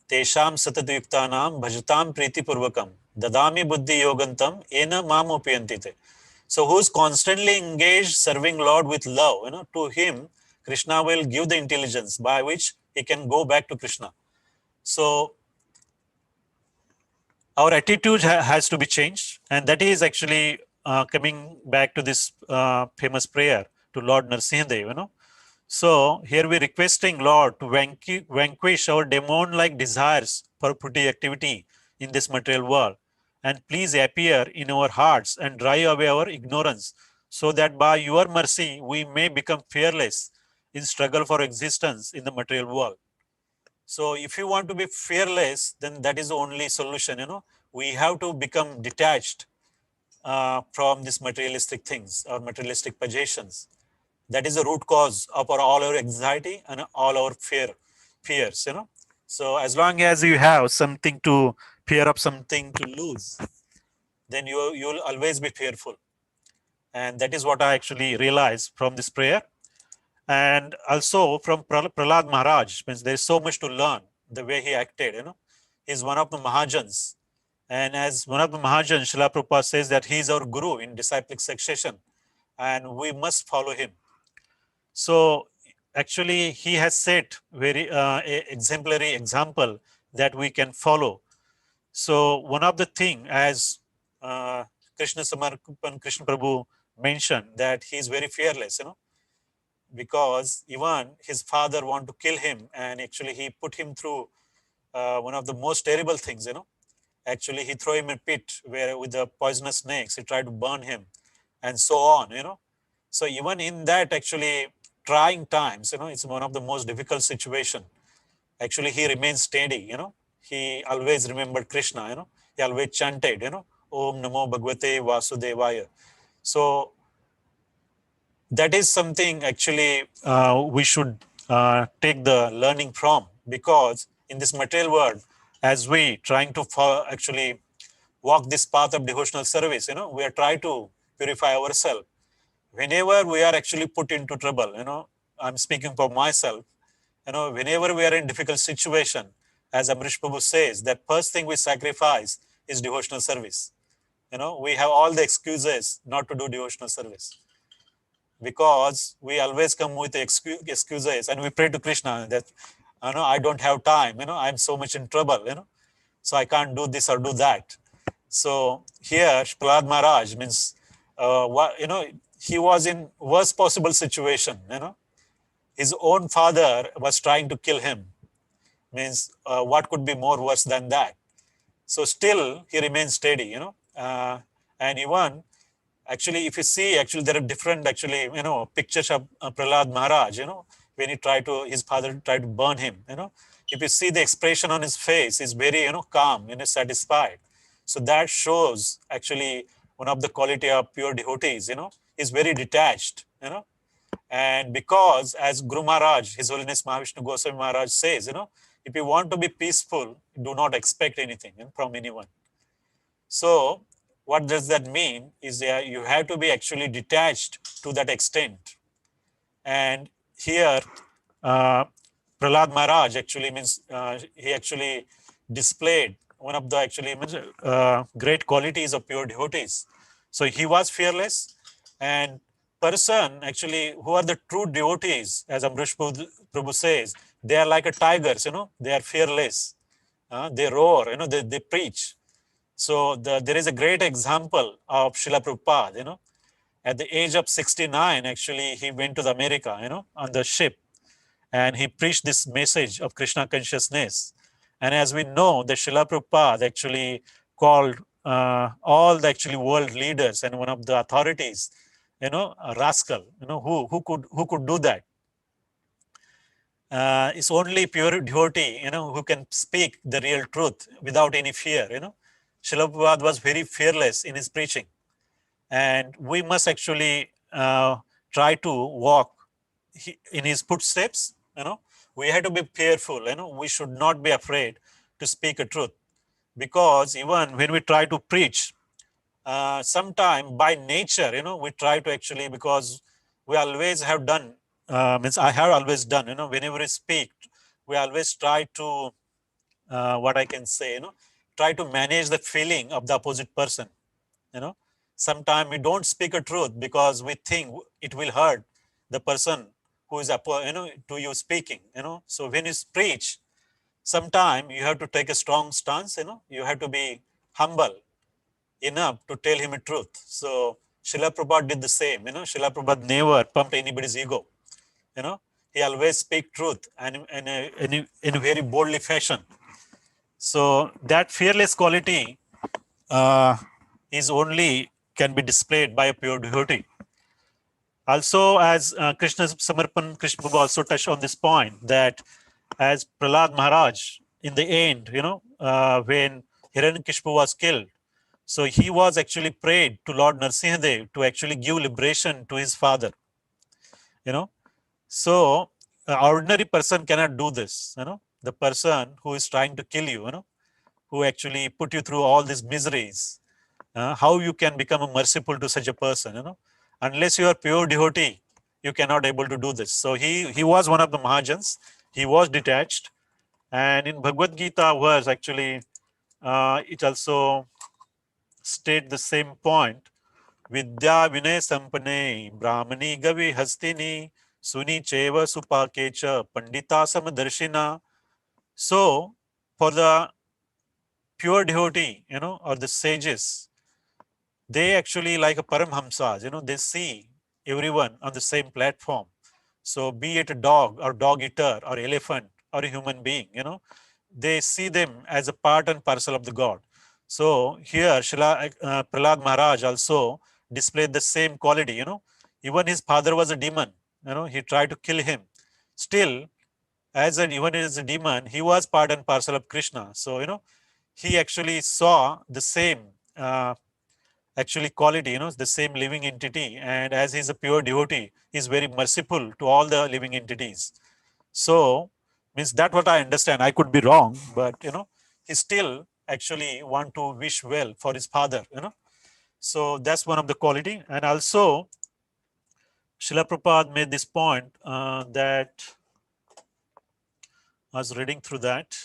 Tesham satatayuktanam bhajatam priti purvakam dadami buddhi yogantam ena mam upayantite. So who's constantly engaged serving Lord with love, to him Krishna will give the intelligence by which he can go back to Krishna. So our attitude has to be changed, and that is actually coming back to this famous prayer to Lord Narsimhadeva. So here we're requesting Lord to vanquish our demon-like desires for pretty activity in this material world, and please appear in our hearts and drive away our ignorance, so that by your mercy we may become fearless in struggle for existence in the material world. So if you want to be fearless, then that is the only solution. We have to become detached from these materialistic things or materialistic possessions. That is the root cause of all our anxiety and all our fears. So as long as you have something to fear of, something to lose, then you will always be fearful. And that is what I actually realized from this prayer. And also from Prahlad Maharaj, means there is so much to learn, the way he acted. He's one of the Mahajans. And as one of the Mahajans, Srila Prabhupada says that he is our guru in disciplic succession, and we must follow him. So actually he has set very exemplary example that we can follow. So one of the thing, as Krishna Samarpan Krishna Prabhu mentioned, that he is very fearless, because even his father wanted to kill him, and actually he put him through one of the most terrible things. Actually he threw him in a pit where with the poisonous snakes, he tried to burn him, and so on. So even in that actually trying times, it's one of the most difficult situation. Actually he remains steady. He always remembered Krishna. He always chanted, Om Namo Bhagavate Vasudevaya. So that is something actually we should take the learning from, because in this material world, as we trying to actually walk this path of devotional service, we are trying to purify ourselves. Whenever we are actually put into trouble, I'm speaking for myself, whenever we are in difficult situation, as Amrish Prabhu says, that first thing we sacrifice is devotional service. We have all the excuses not to do devotional service, because we always come with excuses, and we pray to Krishna that, I don't have time, I'm so much in trouble, so I can't do this or do that. So here, Prahlad Maharaj means, he was in worst possible situation. His own father was trying to kill him. Means what could be more worse than that? So still he remains steady. And even actually, if you see, actually there are different pictures of Prahlad Maharaj. When his father tried to burn him. If you see the expression on his face, is very calm, satisfied. So that shows actually one of the quality of pure devotees. Is very detached. And because as Guru Maharaj, His Holiness Mahavishnu Goswami Maharaj says, if you want to be peaceful, do not expect anything from anyone. So what does that mean is that you have to be actually detached to that extent. And here, Prahlad Maharaj actually means he actually displayed one of the actually great qualities of pure devotees. So he was fearless, and person actually who are the true devotees, as Amrish Prabhu says, they are like a tigers, they are fearless. They roar, they preach. So there is a great example of Srila Prabhupada, at the age of 69, actually, he went to the America, on the ship, and he preached this message of Krishna consciousness. And as we know, the Srila Prabhupada actually called all the actually world leaders and one of the authorities, a rascal, who could do that. It's only pure devotee, who can speak the real truth without any fear. Srila Prabhupada was very fearless in his preaching, and we must actually try to walk in his footsteps, we have to be fearful. We should not be afraid to speak a truth, because even when we try to preach, sometime by nature, we try to actually, because we always have done, I have always done, whenever we speak, we always try to, what I can say, try to manage the feeling of the opposite person. Sometimes we don't speak a truth because we think it will hurt the person who is, to you speaking, So when you preach, sometime you have to take a strong stance, you have to be humble enough to tell him the truth. So Srila Prabhupada did the same, Srila Prabhupada never pumped anybody's ego, he always speak truth and in a very boldly fashion. So that fearless quality is only can be displayed by a pure devotee. Also, as Krishna Samarpan, Krishna Prabhu also touched on this point, that as Prahlad Maharaj, in the end, when Hiddenkashipu was killed, so he was actually prayed to Lord Narsimhadeva to actually give liberation to his father. So an ordinary person cannot do this. The person who is trying to kill you, who actually put you through all these miseries, how you can become merciful to such a person? Unless you are pure devotee, you cannot able to do this. So he was one of the Mahajans. He was detached, and in Bhagavad Gita verse actually it also state the same point. Vidya vinay sampane brahmani gavi hastini suni cheva supakecha pandita samadarshina. So for the pure devotee, or the sages, they actually like a paramhamsas, they see everyone on the same platform. So be it a dog or dog eater or elephant or a human being, they see them as a part and parcel of the God. So here Prahlad Maharaj also displayed the same quality, even his father was a demon, he tried to kill him. Still, even as a demon, he was part and parcel of Krishna. So, he actually saw the same actually quality, the same living entity. And as he's a pure devotee, he's very merciful to all the living entities. So, means that what I understand. I could be wrong, but he still actually want to wish well for his father, So that's one of the quality. And also, Srila Prabhupada made this point that I was reading through that.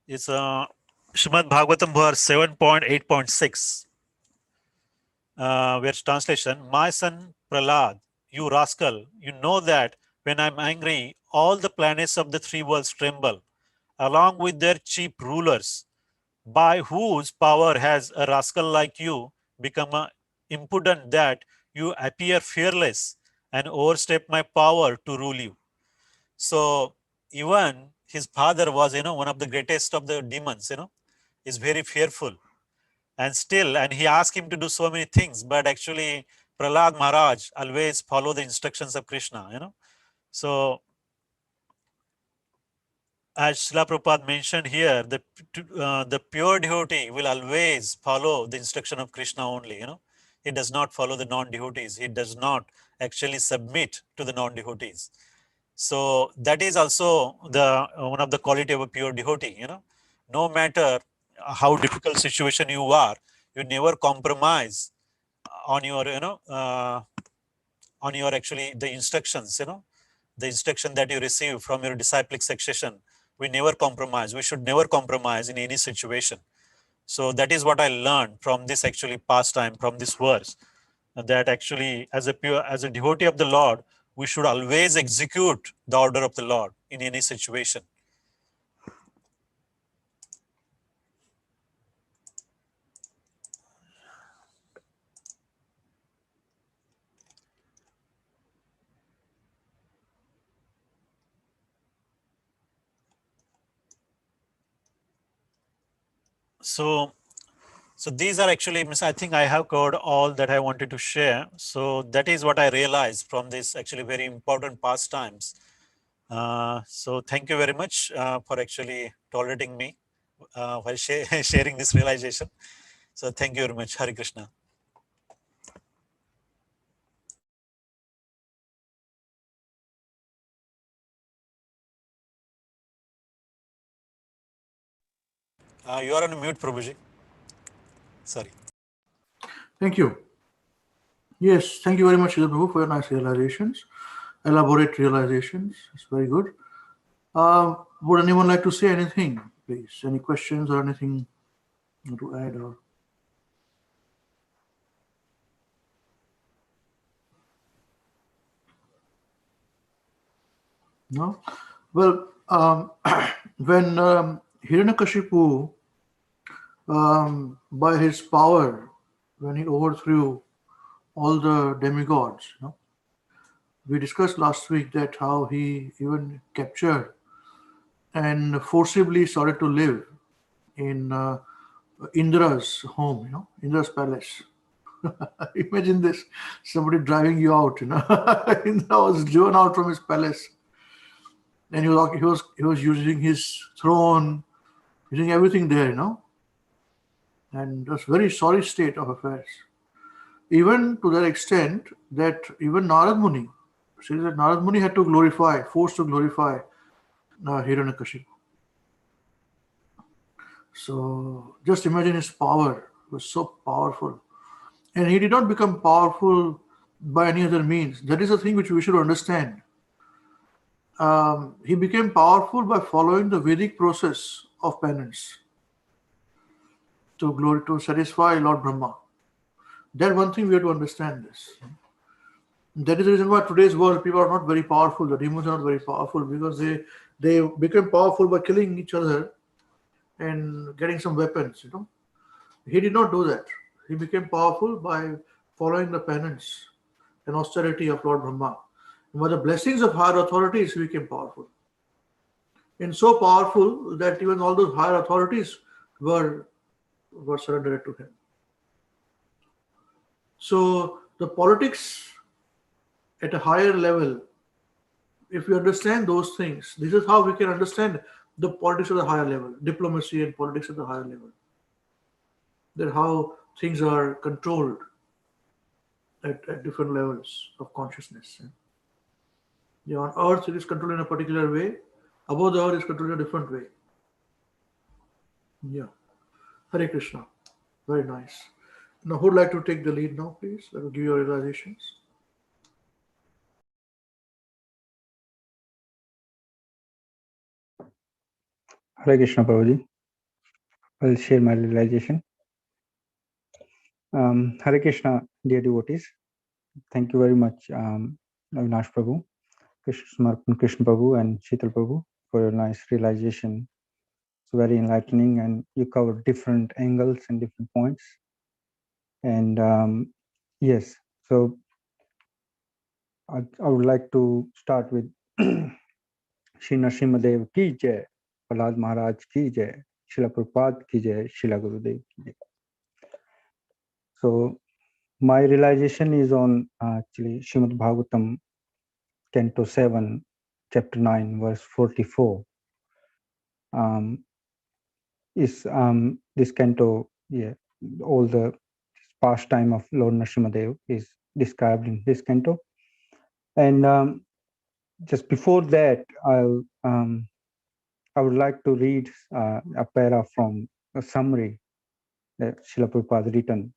It's Srimad Bhagavatam verse 7.8.6. Where's translation? My son Prahlad, you rascal, you know that when I'm angry, all the planets of the three worlds tremble, along with their chief rulers, by whose power has a rascal like you become impudent that you appear fearless and overstep my power to rule you. So even his father was, one of the greatest of the demons, is very fearful. And still, and he asked him to do so many things, but actually Prahlad Maharaj always follow the instructions of Krishna, So as Srila Prabhupada mentioned here, the pure devotee will always follow the instruction of Krishna only, He does not follow the non-devotees. He does not actually submit to the non-devotees. So that is also the one of the quality of a pure devotee, No matter how difficult situation you are, you never compromise on your, on your actually the instructions, the instruction that you receive from your disciplic succession. We never compromise. We should never compromise in any situation. So that is what I learned from this actually pastime, from this verse, that actually as a devotee of the Lord, we should always execute the order of the Lord in any situation. So these are actually, I think I have covered all that I wanted to share. So that is what I realized from this actually very important pastimes. So thank you very much for actually tolerating me while sharing this realization. So thank you very much. Hare Krishna. You are on mute, Prabhuji. Sorry. Thank you. Yes, thank you very much, Srila Prabhu, for your nice realizations, elaborate realizations. It's very good. Would anyone like to say anything, please? Any questions or anything to add? Or no? Well, when Hiddenkashipu, by his power, when he overthrew all the demigods, we discussed last week that how he even captured and forcibly started to live in Indra's home, Indra's palace. Imagine this, somebody driving you out, Indra was driven out from his palace, and he was using his throne, using everything there, and it was very sorry state of affairs. Even to that extent that even Narad Muni says that Narad Muni had to forced to glorify Hiranyakashipu. So just imagine his power. It was so powerful. And he did not become powerful by any other means. That is the thing which we should understand. He became powerful by following the Vedic process of penance to satisfy Lord Brahma. That one thing we have to understand this. That is the reason why today's world people are not very powerful. The demons are not very powerful because they became powerful by killing each other and getting some weapons. He did not do that. He became powerful by following the penance and austerity of Lord Brahma. And by the blessings of higher authorities, he became powerful. And so powerful that even all those higher authorities were surrendered to him. So the politics at a higher level, if we understand those things, this is how we can understand the politics at the higher level, diplomacy and politics at the higher level. That how things are controlled at different levels of consciousness. On earth it is controlled in a particular way, above the earth it is controlled in a different way. Yeah. Hare Krishna. Very nice. Now, who would like to take the lead now, please? Let me give your realizations. Hare Krishna, Prabhuji. I'll share my realization. Hare Krishna, dear devotees. Thank you very much, Avinash Prabhu, Krishna Prabhu, and Sheetal Prabhu for your nice realization. It's very enlightening, and you cover different angles and different points. And yes, so I would like to start with Shri Narsimhadeva ki jai, Prahlad Maharaj ki jai, Srila Prabhupada ki jai, Srila Gurudev ki jai. So my realization is on actually Srimad Bhāgavatam, Canto 7, Chapter 9, verse 44. This canto, all the pastime of Lord Narsimhadeva is described in this canto. And just before that, I would like to read a para from a summary that Srila Prabhupada written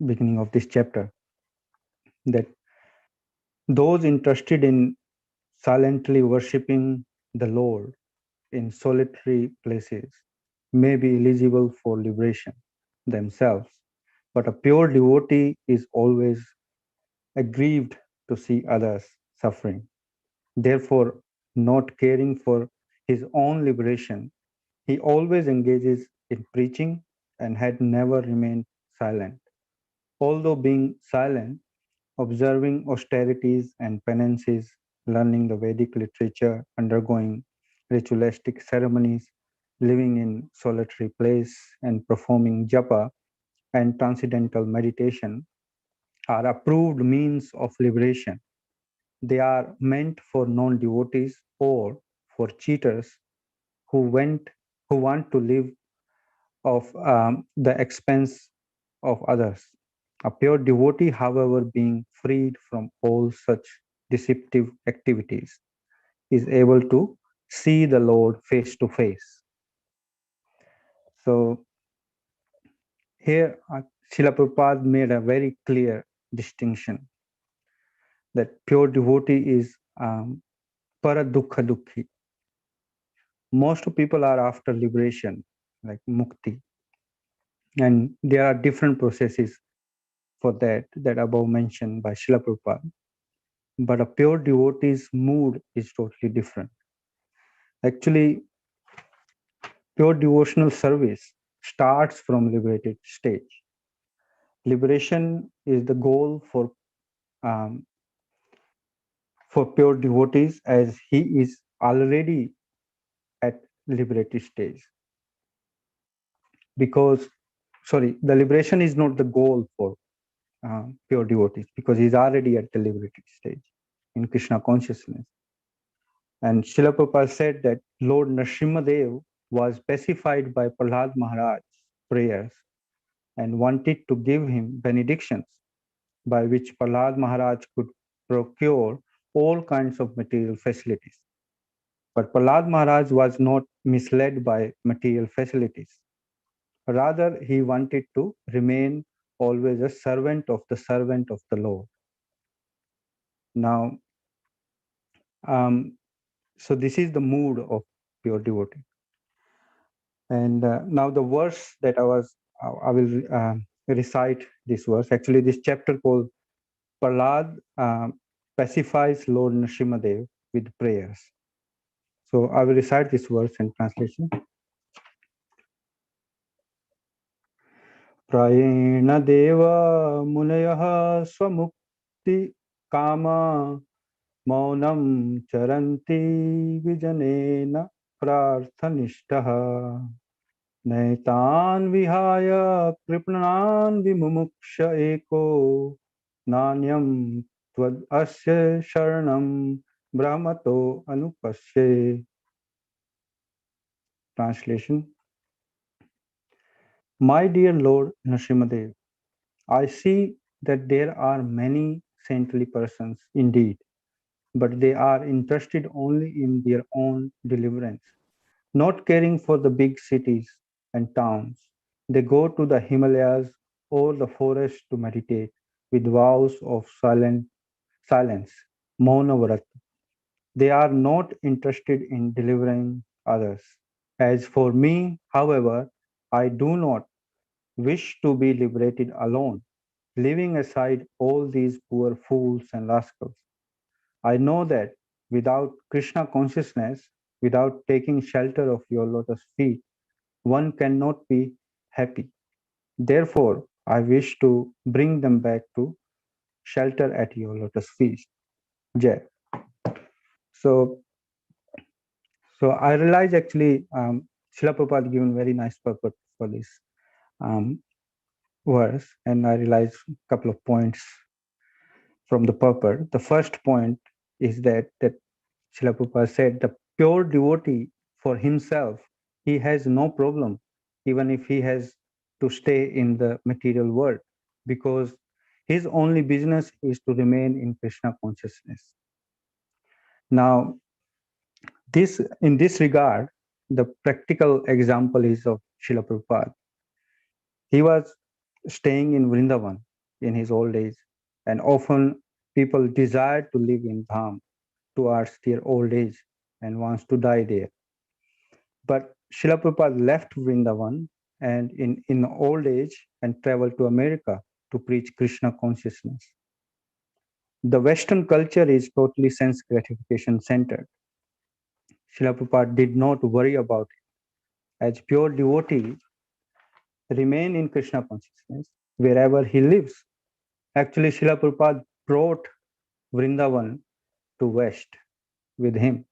beginning of this chapter, that those interested in silently worshipping the Lord in solitary places may be eligible for liberation themselves, but a pure devotee is always aggrieved to see others suffering. Therefore, not caring for his own liberation, he always engages in preaching and had never remained silent. Although being silent, observing austerities and penances, learning the Vedic literature, undergoing ritualistic ceremonies, living in solitary place, and performing japa and transcendental meditation are approved means of liberation. They are meant for non-devotees or for cheaters who want to live off the expense of others. A pure devotee, however, being freed from all such deceptive activities, is able to see the Lord face to face. So here, Srila Prabhupada made a very clear distinction that pure devotee is para dukkha dukhi. Most people are after liberation, like mukti, and there are different processes for that above mentioned by Srila Prabhupada. But a pure devotee's mood is totally different. Actually, pure devotional service starts from liberated stage. Liberation is the goal for pure devotees, as he is already at liberated stage. Because, sorry, the liberation is not the goal for pure devotees, because he's already at the liberated stage in Krishna consciousness. And Srila Prabhupada said that Lord Narsimhadeva was pacified by Prahlad Maharaj's prayers and wanted to give him benedictions by which Prahlad Maharaj could procure all kinds of material facilities. But Prahlad Maharaj was not misled by material facilities. Rather, he wanted to remain always a servant of the Lord. Now, so this is the mood of pure devotee. And now the verse that I will recite this verse. Actually, this chapter called Prahlad pacifies Lord Narsimhadev with prayers. So I will recite this verse in translation. Prayena deva munayah swamukti kama maunam charanti vijanena prarthanishtaha naitan vihaya kripanan vimumuksha eko nanyam tvad asya sharanam brahmato anupasye. Translation. My dear Lord Narsimhadev, I see that there are many saintly persons indeed, but they are interested only in their own deliverance, not caring for the big cities and towns. They go to the Himalayas or the forest to meditate with vows of silence, Mauna Vrat. They are not interested in delivering others. As for me, however, I do not wish to be liberated alone, leaving aside all these poor fools and rascals. I know that without Krishna consciousness, without taking shelter of your lotus feet, one cannot be happy. Therefore, I wish to bring them back to shelter at your lotus feet. Jai. So I realize actually Srila Prabhupada given very nice purport for this verse, and I realize a couple of points from the purport. The first point is that Srila Prabhupada said the pure devotee for himself, he has no problem even if he has to stay in the material world, because his only business is to remain in Krishna consciousness. Now, in this regard, the practical example is of Srila Prabhupada. He was staying in Vrindavan in his old age, and often people desire to live in Dham towards their old age and wants to die there. But Srila Prabhupada left Vrindavan and in old age and traveled to America to preach Krishna consciousness. The Western culture is totally sense gratification centered. Srila Prabhupada did not worry about it. As pure devotee, remain in Krishna consciousness wherever he lives. Actually, Srila Prabhupada brought Vrindavan to West with him.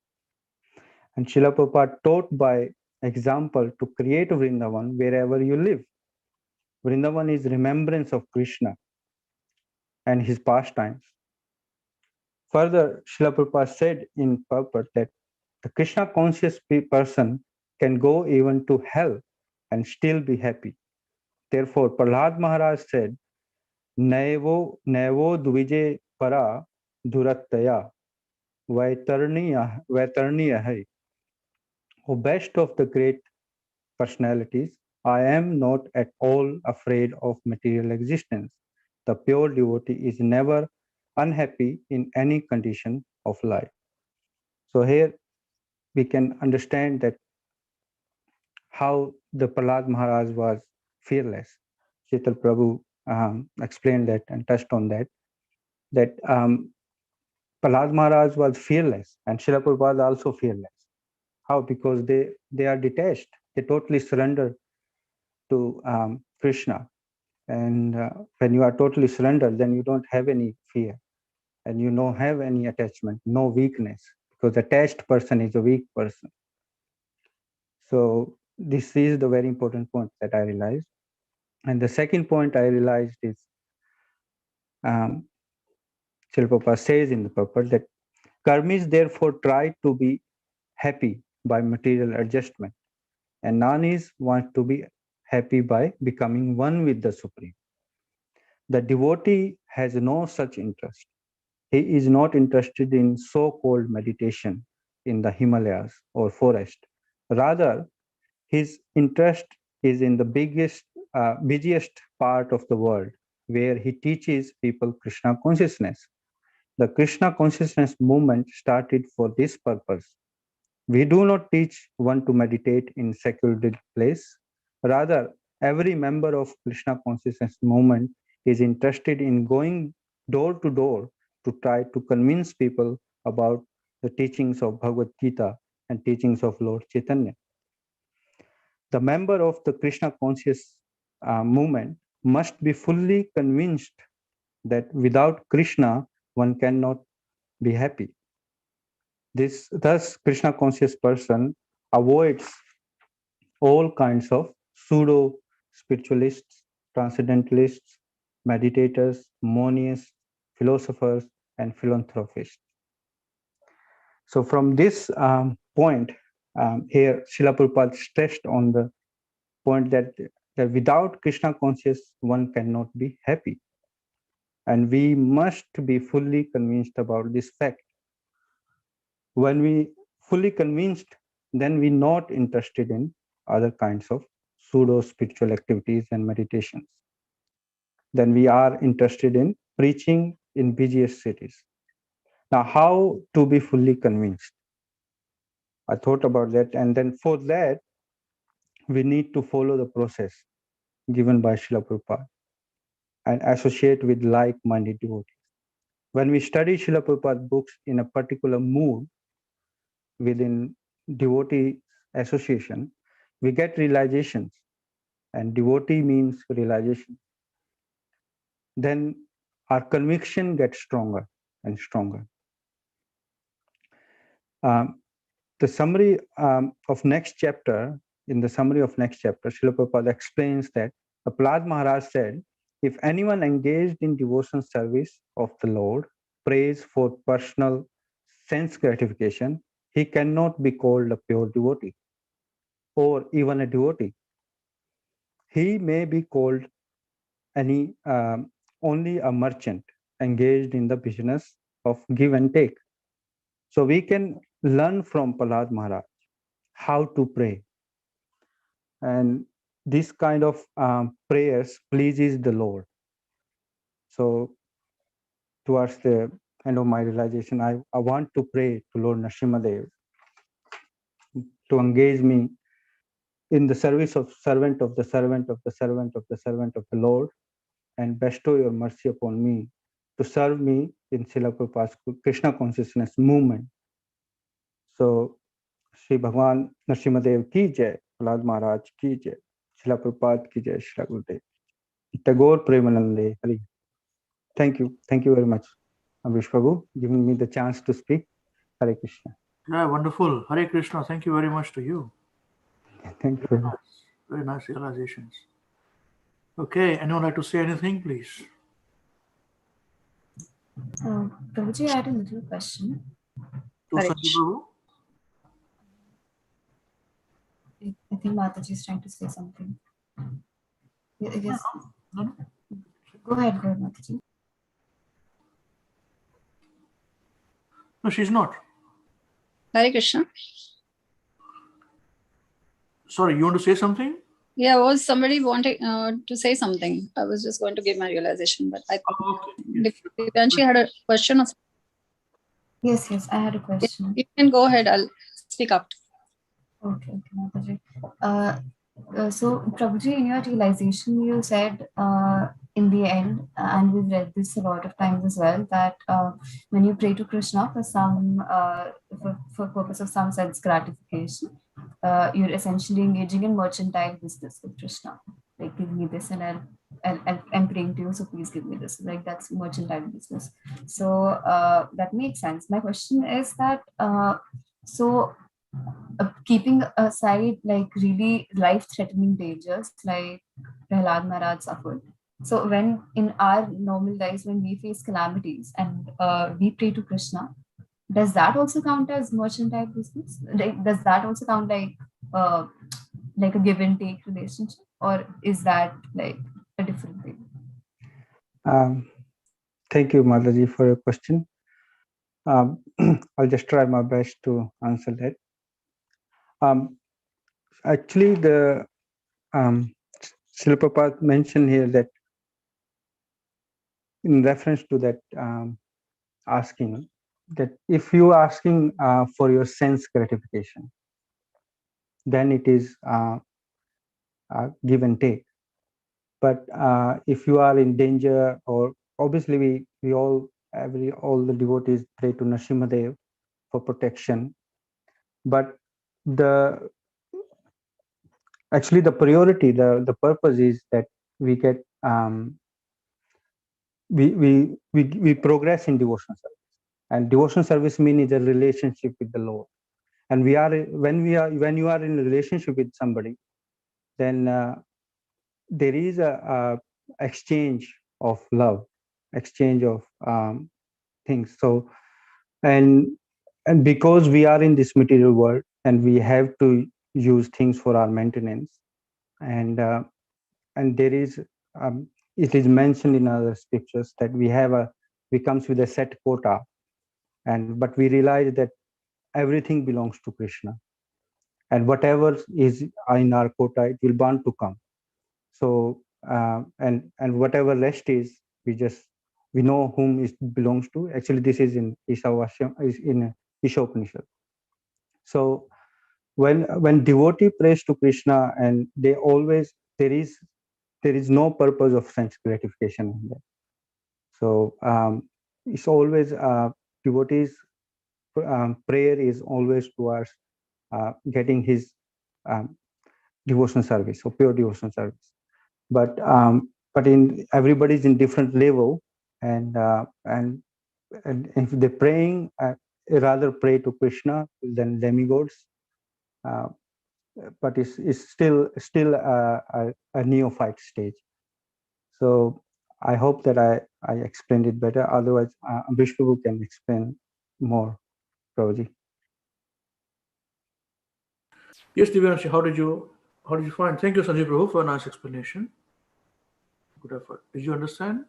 And Srila Prabhupada taught by example to create Vrindavan wherever you live. Vrindavan is remembrance of Krishna and his pastimes. Further, Srila Prabhupada said in purport that the Krishna conscious person can go even to hell and still be happy. Therefore, Prahlad Maharaj said, Naivo dvije para durattaya vaitarniya hai. O best of the great personalities, I am not at all afraid of material existence. The pure devotee is never unhappy in any condition of life. So here we can understand that how the Prahlad Maharaj was fearless. Sheetal Prabhu explained that and touched on that, Prahlad Maharaj was fearless and Srila Prabhupada was also fearless. How? Because they are detached. They totally surrender to Krishna. And when you are totally surrendered, then you don't have any fear and you don't have any attachment, no weakness, because attached person is a weak person. So this is the very important point that I realized. And the second point I realized is Srila Prabhupada says in the purport that karmis therefore try to be happy by material adjustment, and nanis want to be happy by becoming one with the Supreme. The devotee has no such interest. He is not interested in so-called meditation in the Himalayas or forest. Rather, his interest is in the busiest part of the world, where he teaches people Krishna consciousness. The Krishna consciousness movement started for this purpose. We do not teach one to meditate in secluded place. Rather, every member of Krishna consciousness movement is interested in going door to door to try to convince people about the teachings of Bhagavad Gita and teachings of Lord Chaitanya. The member of the Krishna conscious movement must be fully convinced that without Krishna, one cannot be happy. Thus, Krishna conscious person avoids all kinds of pseudo spiritualists, transcendentalists, meditators, monists, philosophers, and philanthropists. So, from this point, here Srila Prabhupada stressed on the point that without Krishna conscious, one cannot be happy. And we must be fully convinced about this fact. When we fully convinced, then we're not interested in other kinds of pseudo spiritual activities and meditations. Then we are interested in preaching in busiest cities. Now, how to be fully convinced? I thought about that, and then for that, we need to follow the process given by Srila Prabhupada and associate with like-minded devotees. When we study Srila Prabhupada books in a particular mood within devotee association, we get realizations, and devotee means realization. Then our conviction gets stronger and stronger. The summary of next chapter, in the summary of next chapter, Srila Prabhupada explains that Prahlad Maharaj said, if anyone engaged in devotion service of the Lord prays for personal sense gratification, he cannot be called a pure devotee or even a devotee. He may be called only a merchant engaged in the business of give and take. So we can learn from Prahlad Maharaj how to pray. And this kind of prayers pleases the Lord. So towards the end of my realization, I want to pray to Lord Narsimhadeva to engage me in the service of servant of the servant of the servant of the servant of the Lord, and bestow your mercy upon me to serve me in Srila Prabhupada's Krishna consciousness movement. So, Sri Bhagwan Narsimhadev ki jai, Prahlad Maharaj ki jai, Srila Prabhupada ki jai, Srila Gurudev. Tagore Premanande Hari. Thank you very much, Amrish Prabhu, giving me the chance to speak. Hare Krishna. Yeah, wonderful. Hare Krishna. Thank you very much to you. Thank you very much. Very nice realizations. Okay, anyone like to say anything, please? Prabhuji, I had a little question. To Hare Sanjay Prabhu? I think Mataji is trying to say something. Yes. No. Go ahead, Mataji. No, she's not. Hare Krishna. Sorry, you want to say something? Yeah, was somebody wanting to say something? I was just going to give my realization, but I think Devanshi had a question. Or Yes, I had a question. you can go ahead. I'll speak up. Okay, Mataji. So, Prabhuji, in your realization, you said in the end, and we've read this a lot of times as well, that when you pray to Krishna for some, for purpose of some sense gratification, you're essentially engaging in mercantile business with Krishna. Like, give me this, and I'm praying to you, so please give me this. Like, that's mercantile business. So that makes sense. My question is that keeping aside like really life-threatening dangers like Prahlad Maharaj suffered. So when in our normal lives, when we face calamities and we pray to Krishna, does that also count as mercantile business? Like, does that also count like a give and take relationship, or is that like a different thing? Thank you, Mataji, for your question. I'll just try my best to answer that. Actually, the Srila Prabhupada mentioned here that in reference to that asking, that if you are asking for your sense gratification, then it is give and take. But if you are in danger, or obviously we all the devotees pray to Narsimhadeva for protection, but actually the priority, the purpose is that we get we progress in devotional service, and devotional service means a relationship with the Lord. And when you are in a relationship with somebody, then there is a exchange of love, exchange of things. So and because we are in this material world and we have to use things for our maintenance, and there is it is mentioned in other scriptures that we comes with a set quota, but we realize that everything belongs to Krishna, and whatever is in our quota, it will bound to come. So and whatever rest is, we know whom it belongs to. Actually, this is in Isha Upanishad. So when devotee prays to Krishna, and they always there is no purpose of sense gratification in that. So it's always devotees prayer is always towards getting his devotional service, or pure devotional service. But in everybody's in different level, and if they're praying, rather pray to Krishna than demigods. But it's still a neophyte stage. So I hope that I explained it better. Otherwise, Ambrish Prabhu can explain more, Prabhuji. Yes, Divyanshi, how did you find? Thank you, Sanjay Prabhu, for a nice explanation. Good effort. Did you understand?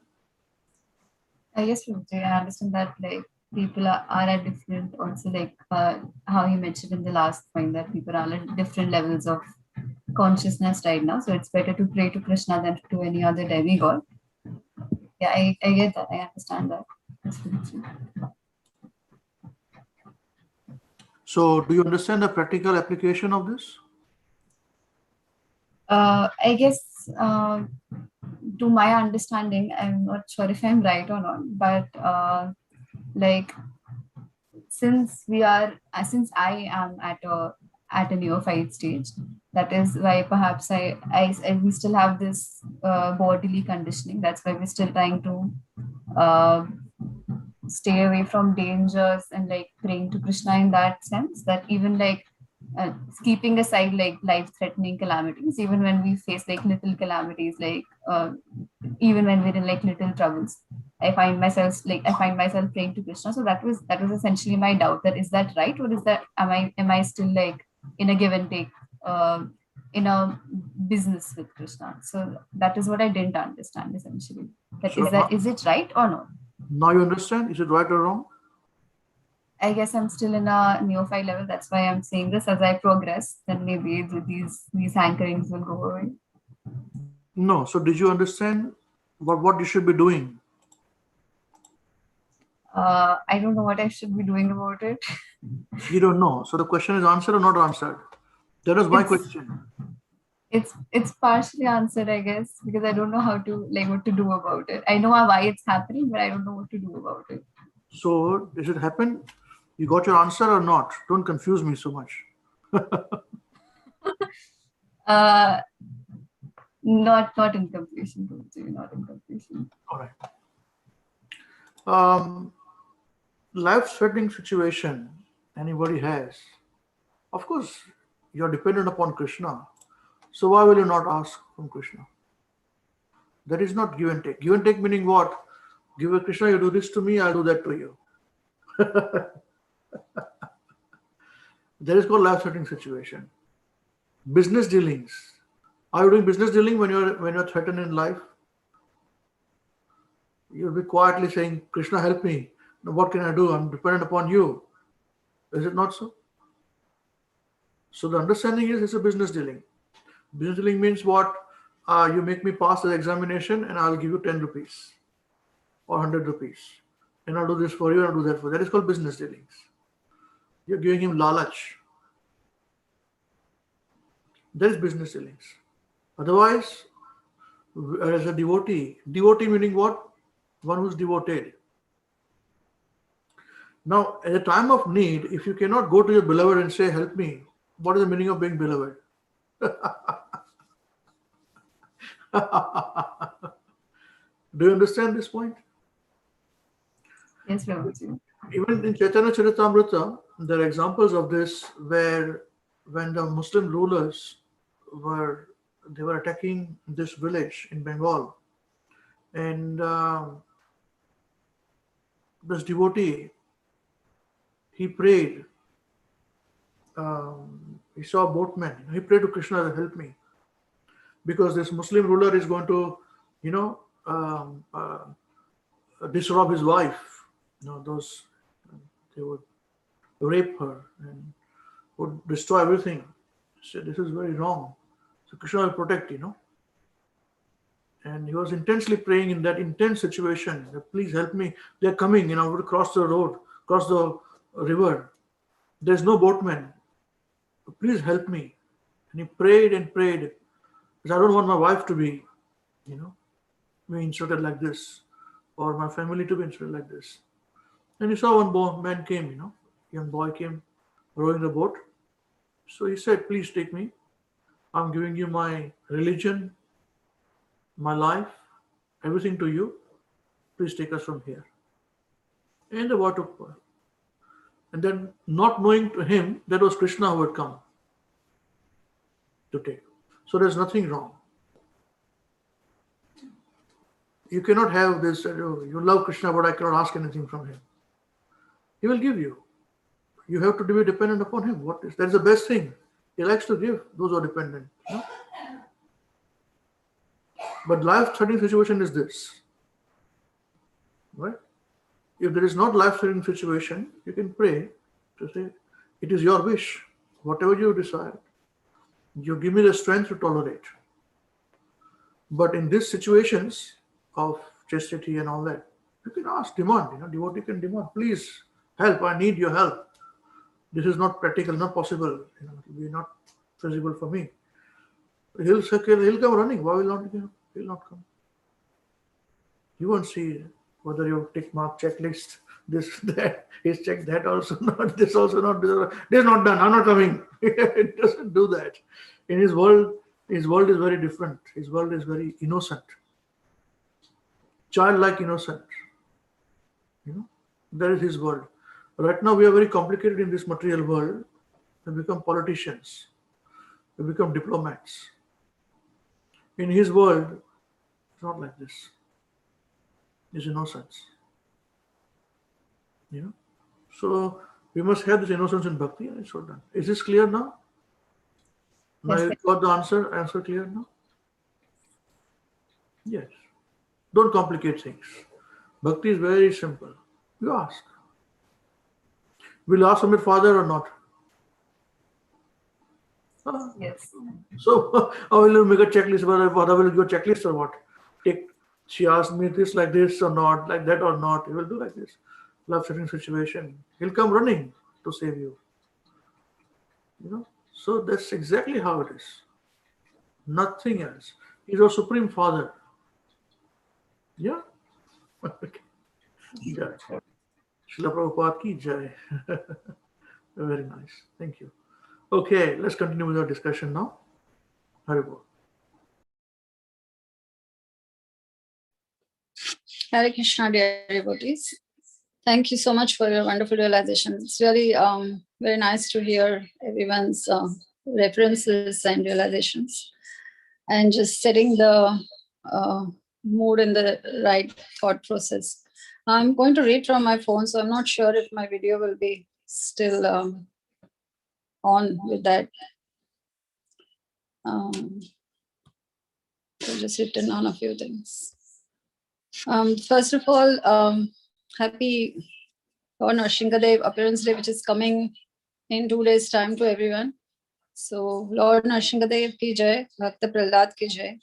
Yes, Prabhuji, I understand that like people are at different, also like how you mentioned in the last point, that people are at different levels of consciousness right now. So it's better to pray to Krishna than to any other demigod. Yeah, I get that. I understand that. So do you understand the practical application of this? I guess to my understanding, I'm not sure if I'm right or not, but like since I am at a neophyte stage, that is why perhaps we still have this bodily conditioning. That's why we're still trying to stay away from dangers and like praying to Krishna in that sense, that even like keeping aside like life-threatening calamities, even when we face like little calamities, like even when we're in like little troubles, I find myself praying to Krishna. So that was essentially my doubt, that is that right, or is that am I still like in a give and take in a business with Krishna? So that is what I didn't understand essentially. Is it right or not? Now you understand? Is it right or wrong? I guess I'm still in a neophyte level. That's why I'm saying this. As I progress, then maybe these anchorings will go away. No. So did you understand what you should be doing? I don't know what I should be doing about it. You don't know. So the question is answered or not answered? That was my question. It's partially answered, I guess, because I don't know how to what to do about it. I know why it's happening, but I don't know what to do about it. So does it happen? You got your answer or not? Don't confuse me so much. Not in completion, Guruji, not in completion. All right. Life-threatening situation anybody has. Of course, you're dependent upon Krishna. So why will you not ask from Krishna? That is not give and take. Give and take meaning what? Give a Krishna, you do this to me, I'll do that to you. That is called life-threatening situation. Business dealings. Are you doing business dealing when you're threatened in life? You'll be quietly saying, Krishna, help me. Now, what can I do? I'm dependent upon you. Is it not so? So the understanding is it's a business dealing. Business dealing means what? You make me pass the examination and I'll give you 10 rupees or 100 rupees. And I'll do this for you and I'll do that for you. That is called business dealings. You're giving him lalach. That is business dealings. Otherwise, as a devotee meaning what? One who's devoted. Now, at a time of need, if you cannot go to your beloved and say, help me, what is the meaning of being beloved? Do you understand this point? Yes, Prabhuji. Even in Chaitanya Charitamrita, there are examples of this where when the Muslim rulers were attacking this village in Bengal, and this devotee, he prayed. He saw a boatman. He prayed to Krishna to help me, because this Muslim ruler is going to, disrobe his wife. They would rape her and would destroy everything. He said, this is very wrong. So Krishna will protect, And he was intensely praying in that intense situation that please help me. They're coming, to cross the road, cross the river. There's no boatman. Please help me. And he prayed and prayed. Because I don't want my wife to be, be insulted like this, or my family to be insulted like this. And he saw one man came, young boy came rowing the boat. So he said, please take me. I'm giving you my religion, my life, everything to you. Please take us from here. And the boy took her. And then, not knowing to him, that was Krishna who had come to take. So there's nothing wrong. You cannot have this, you love Krishna, but I cannot ask anything from him. He will give you. You have to be dependent upon him. That's the best thing. He likes to give those who are dependent. But life-threatening situation is this. Right? If there is not life-threatening situation, you can pray to say, it is your wish. Whatever you desire, you give me the strength to tolerate. But in these situations of chastity and all that, you can ask, demand, devotee can demand, please help, I need your help. This is not practical, not possible, it will be not feasible for me. He'll come running. Why will not he'll not come? You won't see whether you tick mark checklist, this, that, he's checked that also not, this also not, this is not done, I'm not coming. It doesn't do that. In his world is very different. His world is very innocent. Childlike innocent. That is his world. Right now we are very complicated in this material world. We become politicians. We become diplomats. In his world, it's not like this. It's innocence. So we must have this innocence in bhakti, and it's all done. Is this clear now? Now you got the answer clear now? Yes. Don't complicate things. Bhakti is very simple. You ask. Will you ask from your father or not? Yes. So how will you make a checklist? Whether father will give a checklist or what? She asked me this like this or not, like that or not. He will do like this. Love certain situation. He'll come running to save you. So that's exactly how it is. Nothing else. He's our Supreme Father. Yeah? Okay. Jai. Srila Prabhupada ki jai. Very nice. Thank you. Okay, let's continue with our discussion now. Hare Bol. Hare Krishna, dear devotees. Thank you so much for your wonderful realization. It's really very nice to hear everyone's references and realizations, and just setting the mood in the right thought process. I'm going to read from my phone, so I'm not sure if my video will be still on with that. I've just written on a few things. First of all, happy Lord Narsimhadeva appearance day, which is coming in 2 days' time to everyone. So Lord Narsimhadeva ki jai, Bhakta Prahlad ki jai.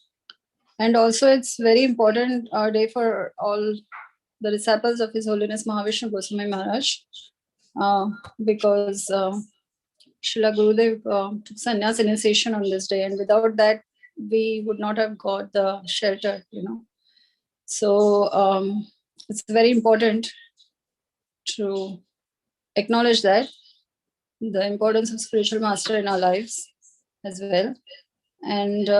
And also it's very important day for all the disciples of His Holiness Mahavishnu Goswami Maharaj, because Srila Gurudev took sannyas initiation on this day, and without that we would not have got the shelter, So it's very important to acknowledge that, the importance of spiritual master in our lives as well. And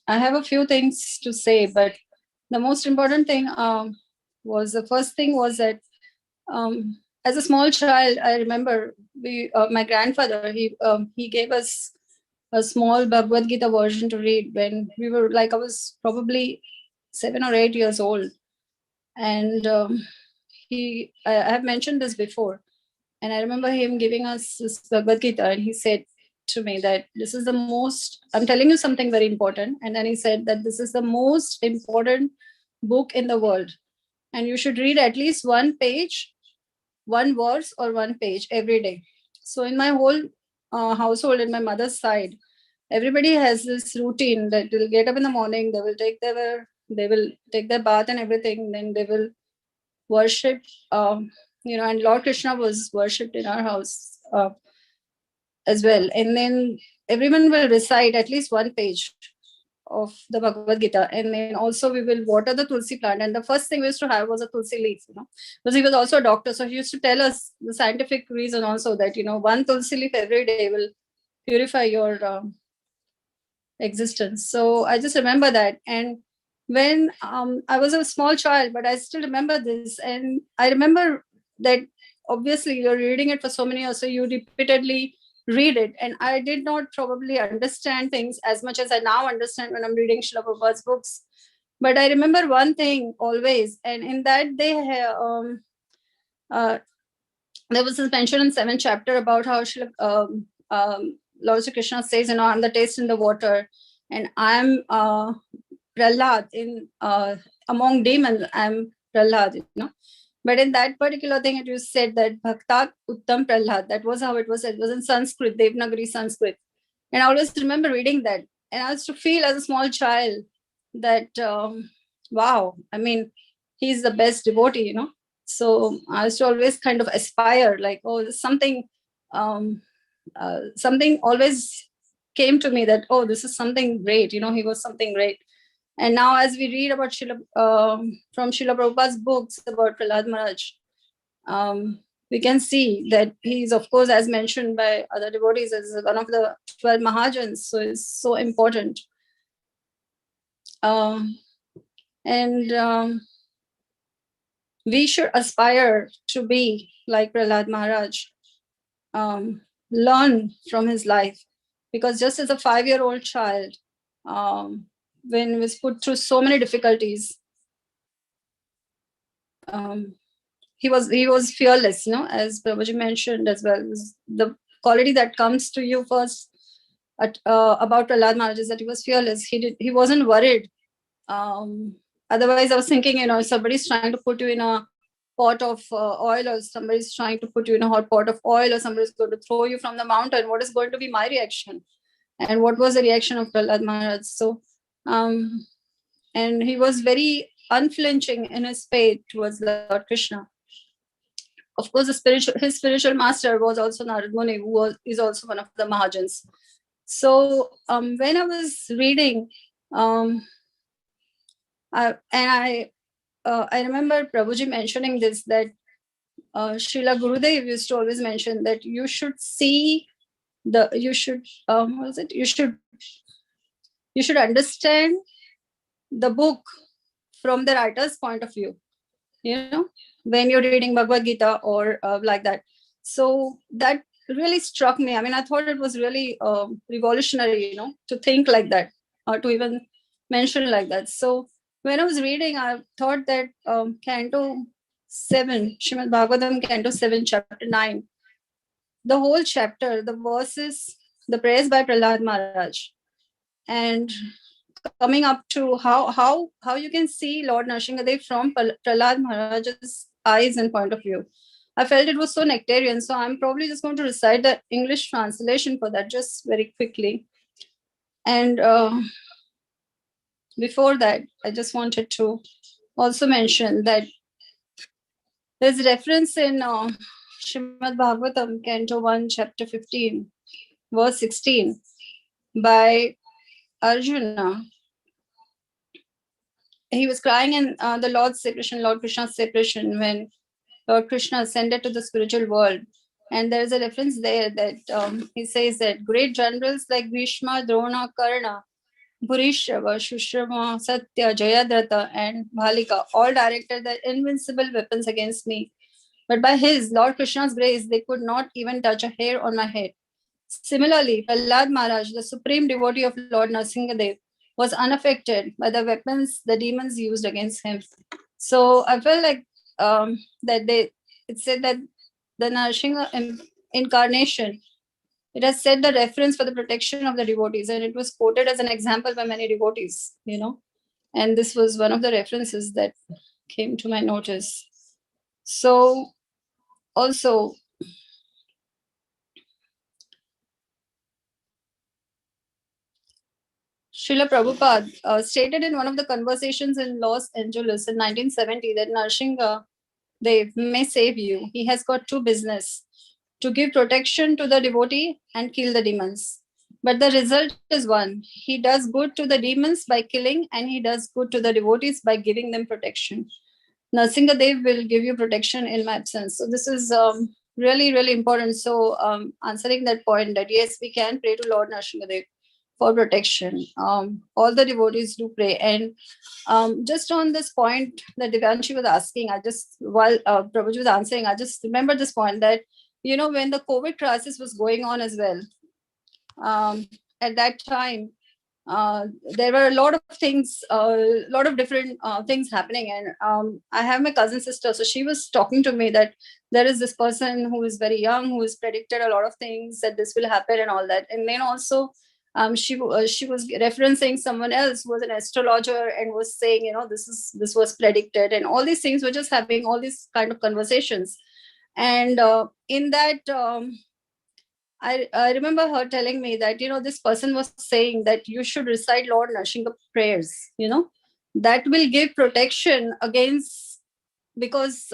I have a few things to say, but the most important thing was, the first thing was that as a small child, I remember my grandfather, he gave us a small Bhagavad Gita version to read when we were I was probably 7 or 8 years old. And I have mentioned this before. And I remember him giving us this Bhagavad Gita, and he said to me that this is the most, I'm telling you something very important. And then he said that this is the most important book in the world. And you should read at least one page, one verse or one page every day. So in my whole household, in my mother's side, everybody has this routine that they'll get up in the morning, they will take their bath and everything, then they will worship, and Lord Krishna was worshipped in our house as well. And then everyone will recite at least one page of the Bhagavad Gita. And then also we will water the Tulsi plant. And the first thing we used to have was a Tulsi leaf, because he was also a doctor. So he used to tell us the scientific reason also that, one Tulsi leaf every day will purify your existence. So I just remember that. And when I was a small child, but I still remember this. And I remember that obviously you're reading it for so many years, so you repeatedly read it. And I did not probably understand things as much as I now understand when I'm reading Srila Prabhupada's books. But I remember one thing always, and in that there was this mention in 7th chapter about how Lord Sri Krishna says, I'm the taste in the water, and I'm Prahlad in among demons. I'm Prahlad, But in that particular thing, it was said that Bhaktat Uttam Prahlad. That was how it was said. It was in Sanskrit, Devanagari Sanskrit. And I always remember reading that. And I used to feel as a small child that, wow, he's the best devotee, So I used to always kind of aspire, like, something always came to me that, this is something great, he was something great. And now as we read about from Srila Prabhupada's books about Prahlad Maharaj, we can see that he's, of course, as mentioned by other devotees, as one of the 12 Mahajans, so it's so important. We should aspire to be like Prahlad Maharaj, learn from his life, because just as a 5-year-old child, when he was put through so many difficulties, he was fearless, as Prabhuji mentioned as well. The quality that comes to you first about Prahlad Maharaj is that he was fearless. He wasn't worried. Otherwise, I was thinking, if somebody's trying to put you in a pot of oil, or somebody's trying to put you in a hot pot of oil, or somebody's going to throw you from the mountain, what is going to be my reaction? And what was the reaction of Prahlad Maharaj? So, and he was very unflinching in his faith towards Lord Krishna. Of course, his spiritual master was also Narad Muni, who is also one of the Mahajans. So when I was reading, I remember Prabhuji mentioning this, that Srila Gurudev used to always mention that you should see you should understand the book from the writer's point of view, when you're reading Bhagavad Gita or like that. So that really struck me. I mean, I thought it was really revolutionary, to think like that, or to even mention like that. So when I was reading, I thought that Canto 7, Srimad Bhagavatam, Canto 7, Chapter 9, the whole chapter, the verses, the prayers by Prahlad Maharaj, and coming up to how you can see Lord Narsimhadev from Prahlad Maharaj's eyes and point of view. I felt it was so nectarian. So I'm probably just going to recite the English translation for that just very quickly. And before that, I just wanted to also mention that there's reference in Srimad Bhagavatam, Canto 1, Chapter 15, verse 16, by Arjuna. He was crying in the Lord Krishna's separation, when Lord Krishna ascended to the spiritual world. And there's a reference there that he says that great generals like Bhishma, Drona, Karna, Bhurishava, Shushrama, Satya, Jayadratha, and Bhalika all directed their invincible weapons against me. But by his, Lord Krishna's grace, they could not even touch a hair on my head. Similarly, Prahlad Maharaj, the supreme devotee of Lord Narsimhadev, was unaffected by the weapons the demons used against him. So I felt like that it said that the Narsimha incarnation, it has set the reference for the protection of the devotees, and it was quoted as an example by many devotees, and this was one of the references that came to my notice. So also, Srila Prabhupada stated in one of the conversations in Los Angeles in 1970 that Narsimhadev may save you. He has got two business: to give protection to the devotee and kill the demons. But the result is one. He does good to the demons by killing, and he does good to the devotees by giving them protection. Narsimhadev will give you protection in my absence. So this is really, really important. So answering that point, that yes, we can pray to Lord Narsimhadev for protection. All the devotees do pray. And just on this point that Divyanshi was asking, while Prabhuji was answering, I just remember this point that, when the COVID crisis was going on as well, at that time, there were a lot of things, a lot of different things happening. And I have my cousin sister, so she was talking to me that there is this person who is very young, who has predicted a lot of things, that this will happen and all that. And then also, she was referencing someone else who was an astrologer and was saying, this was predicted, and all these things. Were just having all these kind of conversations. And in that, I remember her telling me that, this person was saying that you should recite Lord Narsimha prayers, that will give protection against, because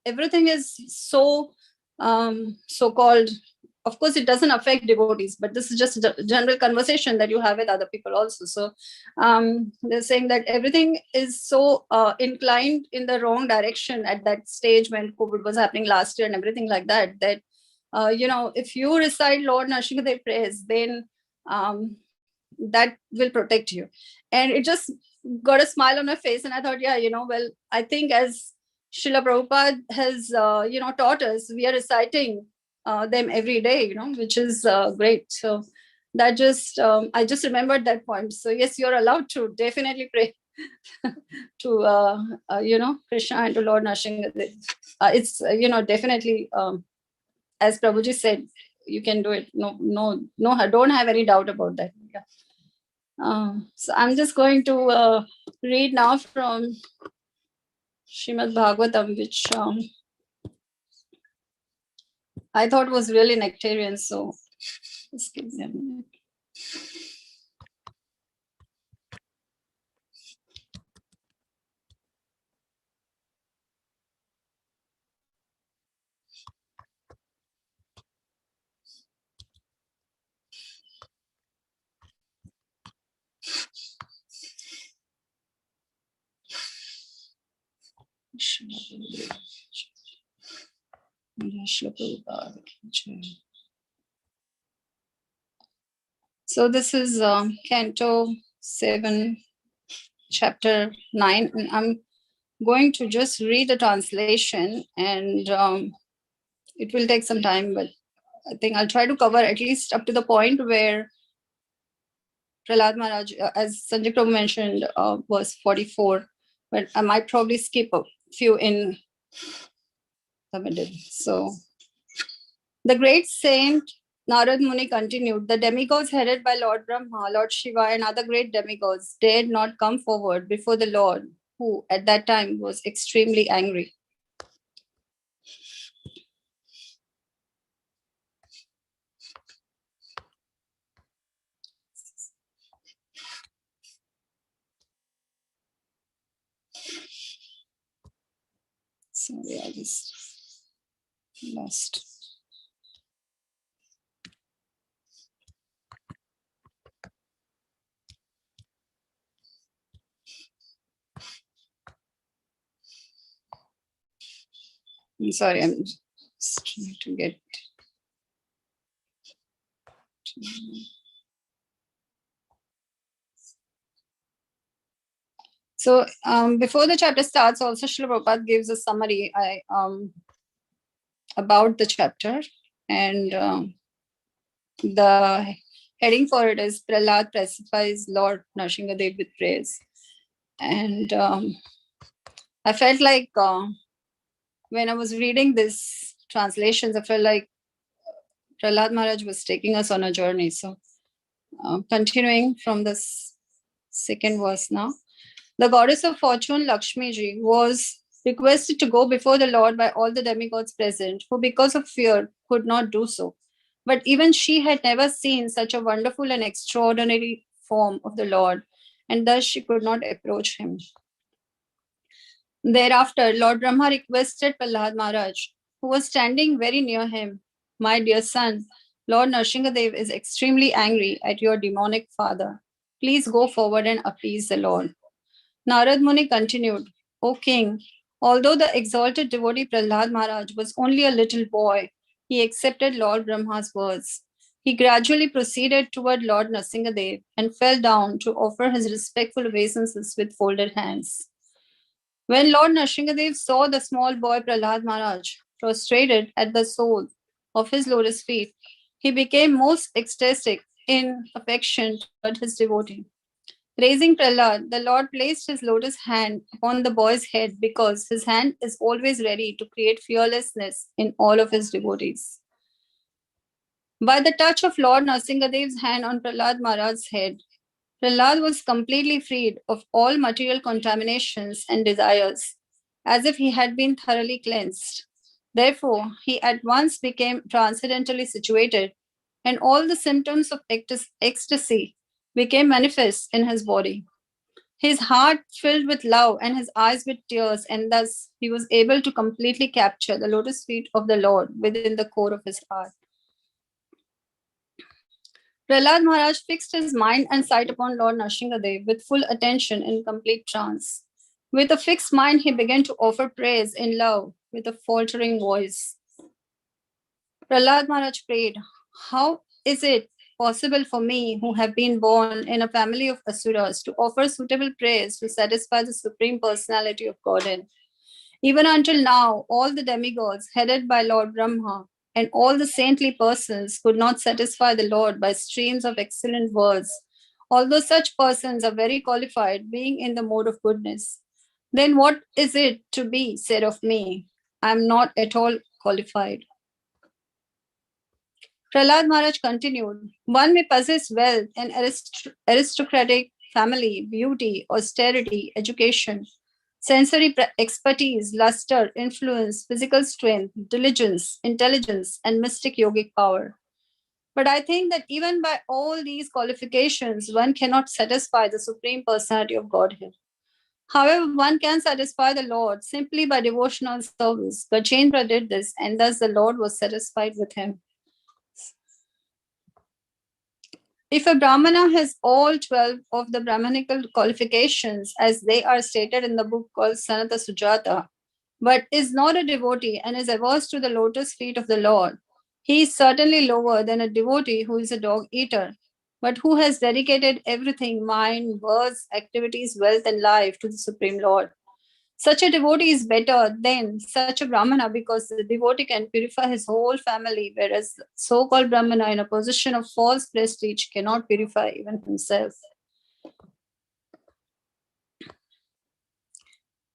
everything is so so-called. Of course, it doesn't affect devotees, but this is just a general conversation that you have with other people also. So they're saying that everything is so inclined in the wrong direction at that stage when COVID was happening last year and everything like that, that, if you recite Lord Narsimhadev prayers, then that will protect you. And it just got a smile on my face. And I thought, yeah, well, I think as Srila Prabhupada has, taught us, we are reciting them every day, which is great. So that just, I just remembered that point. So yes, you're allowed to definitely pray to, Krishna and to Lord Narsimhadev. It's, definitely, as Prabhuji said, you can do it. No, don't have any doubt about that. Yeah. So I'm just going to read now from Srimad Bhagavatam, which I thought was really nectarian. So just give me a minute. So this is Canto 7, Chapter 9. And I'm going to just read the translation, and it will take some time, but I think I'll try to cover at least up to the point where Prahlad Maharaj, as Sanjay Prabhu mentioned, verse 44, but I might probably skip a few in the middle. So the great saint Narad Muni continued, the demigods headed by Lord Brahma, Lord Shiva, and other great demigods dared not come forward before the Lord, who at that time was extremely angry. Sorry, I just lost. I'm sorry, I'm just trying to get. So before the chapter starts, also Srila Prabhupada gives a summary about the chapter, and the heading for it is Prahlad pacifies Lord Narsimhadeva with praise. And I felt like when I was reading this translations, I felt like Prahlad Maharaj was taking us on a journey. So continuing from this second verse now. The goddess of fortune, Lakshmi ji, was requested to go before the Lord by all the demigods present, who because of fear could not do so. But even she had never seen such a wonderful and extraordinary form of the Lord, and thus she could not approach him. Thereafter, Lord Brahma requested Prahlad Maharaj, who was standing very near him, my dear son, Lord Narsimhadev is extremely angry at your demonic father. Please go forward and appease the Lord. Narad Muni continued, O king, although the exalted devotee Prahlad Maharaj was only a little boy, he accepted Lord Brahma's words. He gradually proceeded toward Lord Narsimhadev and fell down to offer his respectful obeisances with folded hands. When Lord Narsimhadev saw the small boy Prahlad Maharaj prostrated at the sole of his lotus feet, he became most ecstatic in affection toward his devotee. Raising Prahlad, the Lord placed his lotus hand upon the boy's head because his hand is always ready to create fearlessness in all of his devotees. By the touch of Lord Narsimhadev's hand on Prahlad Maharaj's head, Prahlad was completely freed of all material contaminations and desires, as if he had been thoroughly cleansed. Therefore, he at once became transcendently situated, and all the symptoms of ecstasy became manifest in his body. His heart filled with love and his eyes with tears, and thus he was able to completely capture the lotus feet of the Lord within the core of his heart. Prahlad Maharaj fixed his mind and sight upon Lord Narsimhadev with full attention in complete trance. With a fixed mind, he began to offer praise in love with a faltering voice. Prahlad Maharaj prayed, how is it possible for me, who have been born in a family of asuras, to offer suitable praise to satisfy the Supreme Personality of Godhead? Even until now, all the demigods headed by Lord Brahma and all the saintly persons could not satisfy the Lord by streams of excellent words, although such persons are very qualified, being in the mode of goodness. Then what is it to be said of me? I am not at all qualified. Prahlad Maharaj continued, one may possess wealth, an aristocratic family, beauty, austerity, education, expertise, luster, influence, physical strength, diligence, intelligence, and mystic yogic power. But I think that even by all these qualifications, one cannot satisfy the Supreme Personality of Godhead. However, one can satisfy the Lord simply by devotional service. Gajendra did this, and thus the Lord was satisfied with him. If a Brahmana has all 12 of the Brahmanical qualifications, as they are stated in the book called Sanata Sujata, but is not a devotee and is averse to the lotus feet of the Lord, he is certainly lower than a devotee who is a dog eater, but who has dedicated everything, mind, words, activities, wealth, and life to the Supreme Lord. Such a devotee is better than such a Brahmana because the devotee can purify his whole family, whereas the so-called Brahmana in a position of false prestige cannot purify even himself.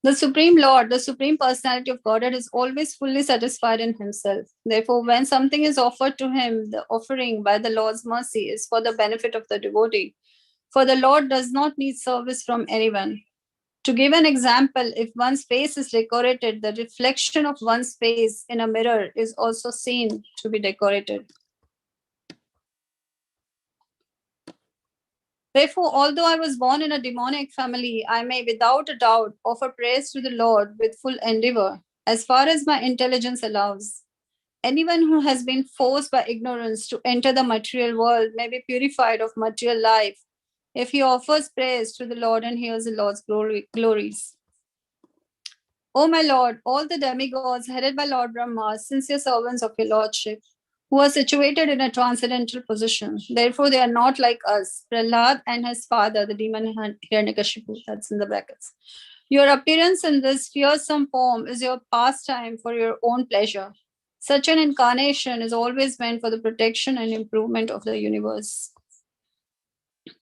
The Supreme Lord, the Supreme Personality of Godhead, is always fully satisfied in himself. Therefore, when something is offered to him, the offering by the Lord's mercy is for the benefit of the devotee. For the Lord does not need service from anyone. To give an example, if one's face is decorated, the reflection of one's face in a mirror is also seen to be decorated. Therefore, although I was born in a demonic family, I may without a doubt offer praise to the Lord with full endeavor, as far as my intelligence allows. Anyone who has been forced by ignorance to enter the material world may be purified of material life if he offers praise to the Lord and hears the Lord's glories. O my Lord, all the demigods headed by Lord Brahma are sincere servants of your Lordship, who are situated in a transcendental position. Therefore, they are not like us, Prahlad and his father, the demon Hiddenkashipu, that's in the brackets. Your appearance in this fearsome form is your pastime for your own pleasure. Such an incarnation is always meant for the protection and improvement of the universe.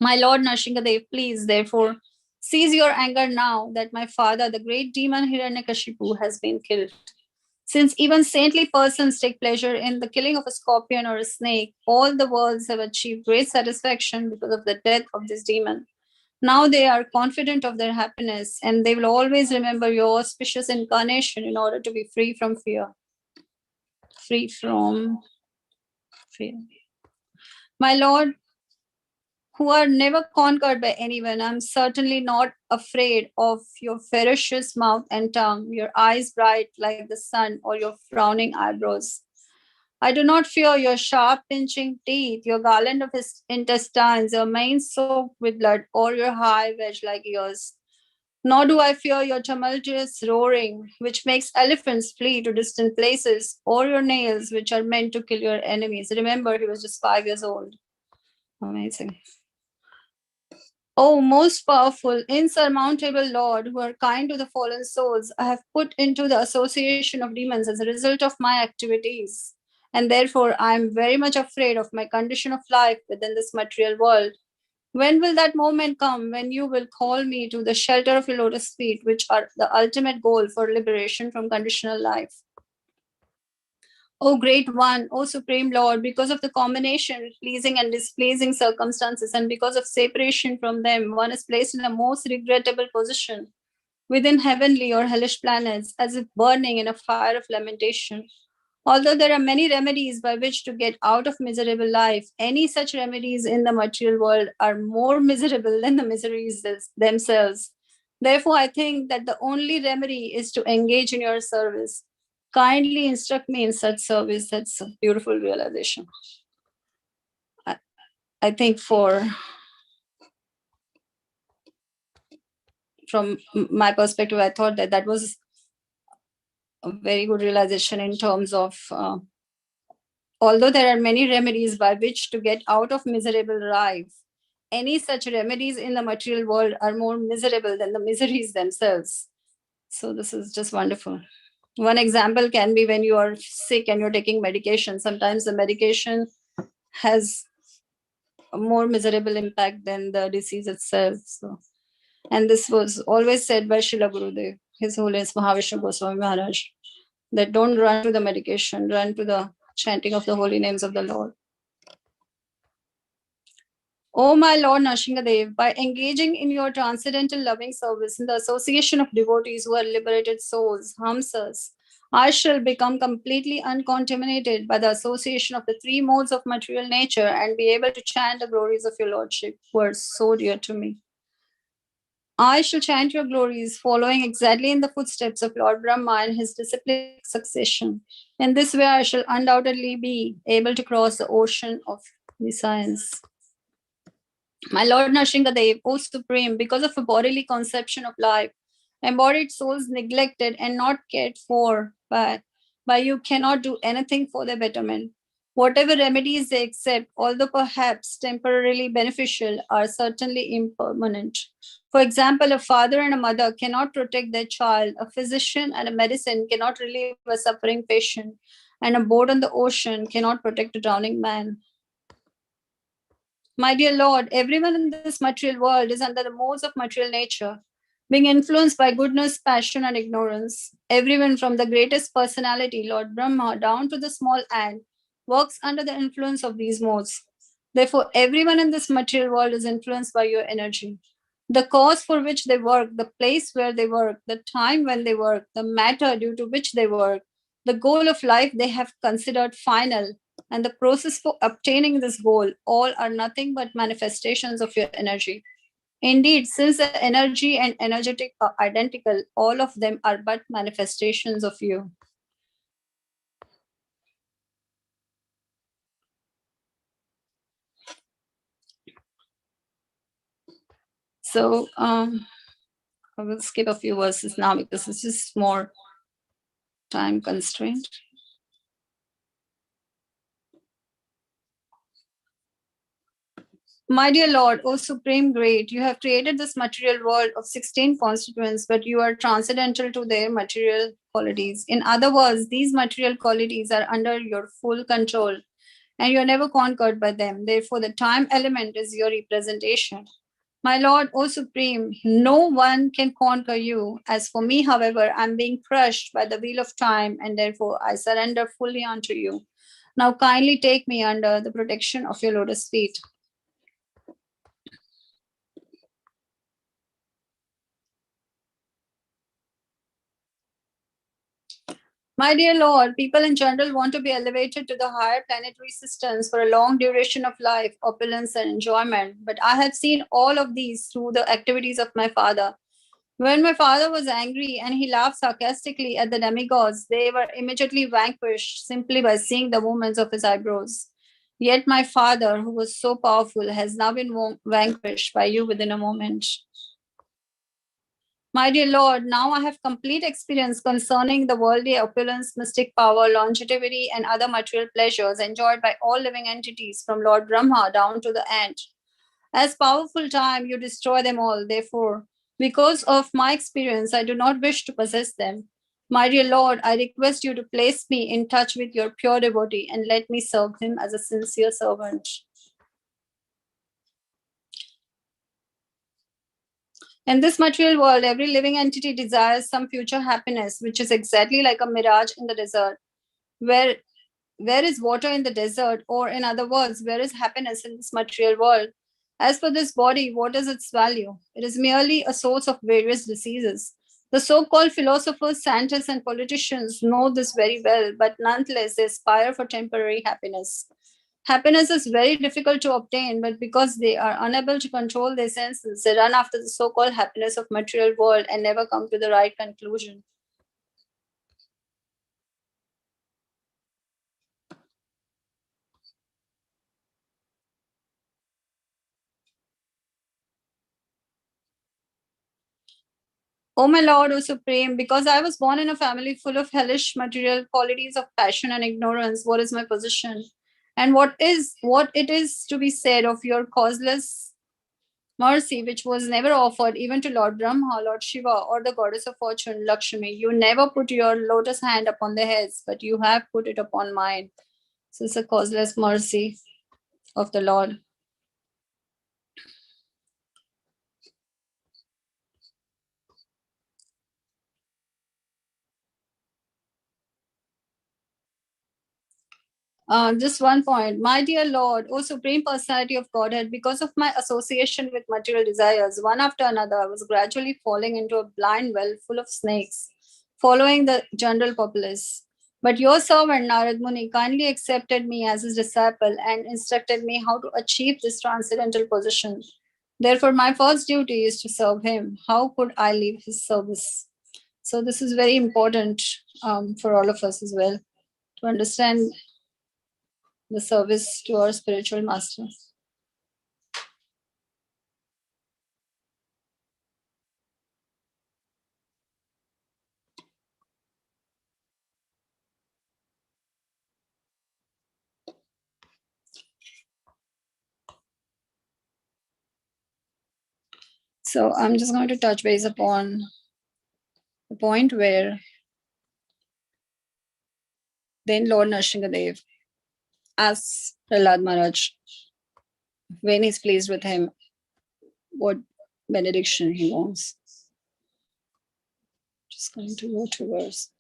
My Lord Narsimhadeva, please, therefore, cease your anger now that my father, the great demon Hiddenkashipu, has been killed. Since even saintly persons take pleasure in the killing of a scorpion or a snake, all the worlds have achieved great satisfaction because of the death of this demon. Now they are confident of their happiness, and they will always remember your auspicious incarnation in order to be free from fear. Free from fear. My Lord, who are never conquered by anyone, I'm certainly not afraid of your ferocious mouth and tongue, your eyes bright like the sun, or your frowning eyebrows. I do not fear your sharp pinching teeth, your garland of intestines, your mane soaked with blood, or your high wedge-like ears. Nor do I fear your tumultuous roaring, which makes elephants flee to distant places, or your nails, which are meant to kill your enemies. Remember, he was just 5 years old. Amazing. Oh, most powerful, insurmountable Lord, who are kind to the fallen souls, I have put into the association of demons as a result of my activities. And therefore, I am very much afraid of my condition of life within this material world. When will that moment come when you will call me to the shelter of your lotus feet, which are the ultimate goal for liberation from conditional life? O Great One, O Supreme Lord, because of the combination of pleasing and displeasing circumstances, and because of separation from them, one is placed in a most regrettable position within heavenly or hellish planets, as if burning in a fire of lamentation. Although there are many remedies by which to get out of miserable life, any such remedies in the material world are more miserable than the miseries themselves. Therefore, I think that the only remedy is to engage in your service. Kindly instruct me in such service. That's a beautiful realization. I think from my perspective, I thought that was a very good realization in terms of, although there are many remedies by which to get out of miserable life, any such remedies in the material world are more miserable than the miseries themselves. So this is just wonderful. One example can be when you are sick and you're taking medication. Sometimes the medication has a more miserable impact than the disease itself. So, and this was always said by Srila Gurudev, His Holiness Mahavishnu Goswami Maharaj, that don't run to the medication, run to the chanting of the holy names of the Lord. O my Lord Narsimhadev, by engaging in your transcendental loving service in the association of devotees who are liberated souls, Hamsas, I shall become completely uncontaminated by the association of the three modes of material nature and be able to chant the glories of your Lordship, who are so dear to me. I shall chant your glories, following exactly in the footsteps of Lord Brahma and his disciplic succession. In this way, I shall undoubtedly be able to cross the ocean of the science. My Lord Narsimhadev, O Supreme, because of a bodily conception of life, embodied souls neglected and not cared for by you cannot do anything for their betterment. Whatever remedies they accept, although perhaps temporarily beneficial, are certainly impermanent. For example, a father and a mother cannot protect their child, a physician and a medicine cannot relieve a suffering patient, and a boat on the ocean cannot protect a drowning man. My dear Lord, everyone in this material world is under the modes of material nature, being influenced by goodness, passion, and ignorance. Everyone from the greatest personality, Lord Brahma, down to the small ant, works under the influence of these modes. Therefore, everyone in this material world is influenced by your energy. The cause for which they work, the place where they work, the time when they work, the matter due to which they work, the goal of life they have considered final, and the process for obtaining this goal, all are nothing but manifestations of your energy. Indeed, since the energy and energetic are identical, all of them are but manifestations of you. So I will skip a few verses now because this is more time constraint. My dear Lord, O Supreme Great, you have created this material world of 16 constituents, but you are transcendental to their material qualities. In other words, these material qualities are under your full control, and you are never conquered by them. Therefore, the time element is your representation. My Lord, O Supreme, no one can conquer you. As for me, however, I am being crushed by the wheel of time, and therefore I surrender fully unto you. Now kindly take me under the protection of your lotus feet. My dear Lord, people in general want to be elevated to the higher planetary systems for a long duration of life, opulence, and enjoyment. But I have seen all of these through the activities of my father. When my father was angry and he laughed sarcastically at the demigods, they were immediately vanquished simply by seeing the movements of his eyebrows. Yet my father, who was so powerful, has now been vanquished by you within a moment. My dear Lord, now I have complete experience concerning the worldly opulence, mystic power, longevity, and other material pleasures enjoyed by all living entities from Lord Brahma down to the ant. As powerful time, you destroy them all. Therefore, because of my experience, I do not wish to possess them. My dear Lord, I request you to place me in touch with your pure devotee and let me serve him as a sincere servant. In this material world, every living entity desires some future happiness, which is exactly like a mirage in the desert. Where is water in the desert? Or in other words, where is happiness in this material world? As for this body, what is its value? It is merely a source of various diseases. The so-called philosophers, scientists, and politicians know this very well, but nonetheless, they aspire for temporary happiness. Happiness is very difficult to obtain, but because they are unable to control their senses, they run after the so-called happiness of material world and never come to the right conclusion. O my Lord, O Supreme, because I was born in a family full of hellish material qualities of passion and ignorance, what is my position? And what it is to be said of your causeless mercy, which was never offered even to Lord Brahma, Lord Shiva, or the goddess of fortune, Lakshmi. You never put your lotus hand upon their heads, but you have put it upon mine. So it's a causeless mercy of the Lord. Just one point. My dear Lord, O Supreme Personality of Godhead, because of my association with material desires, one after another, I was gradually falling into a blind well full of snakes, following the general populace. But your servant Narad Muni kindly accepted me as his disciple and instructed me how to achieve this transcendental position. Therefore, my first duty is to serve him. How could I leave his service? So this is very important for all of us as well, to understand the service to our spiritual master. So I'm just going to touch base upon the point where then Lord Narsimhadeva asks Prahlad Maharaj, when he's pleased with him, what benediction he wants. Just going to go to verse.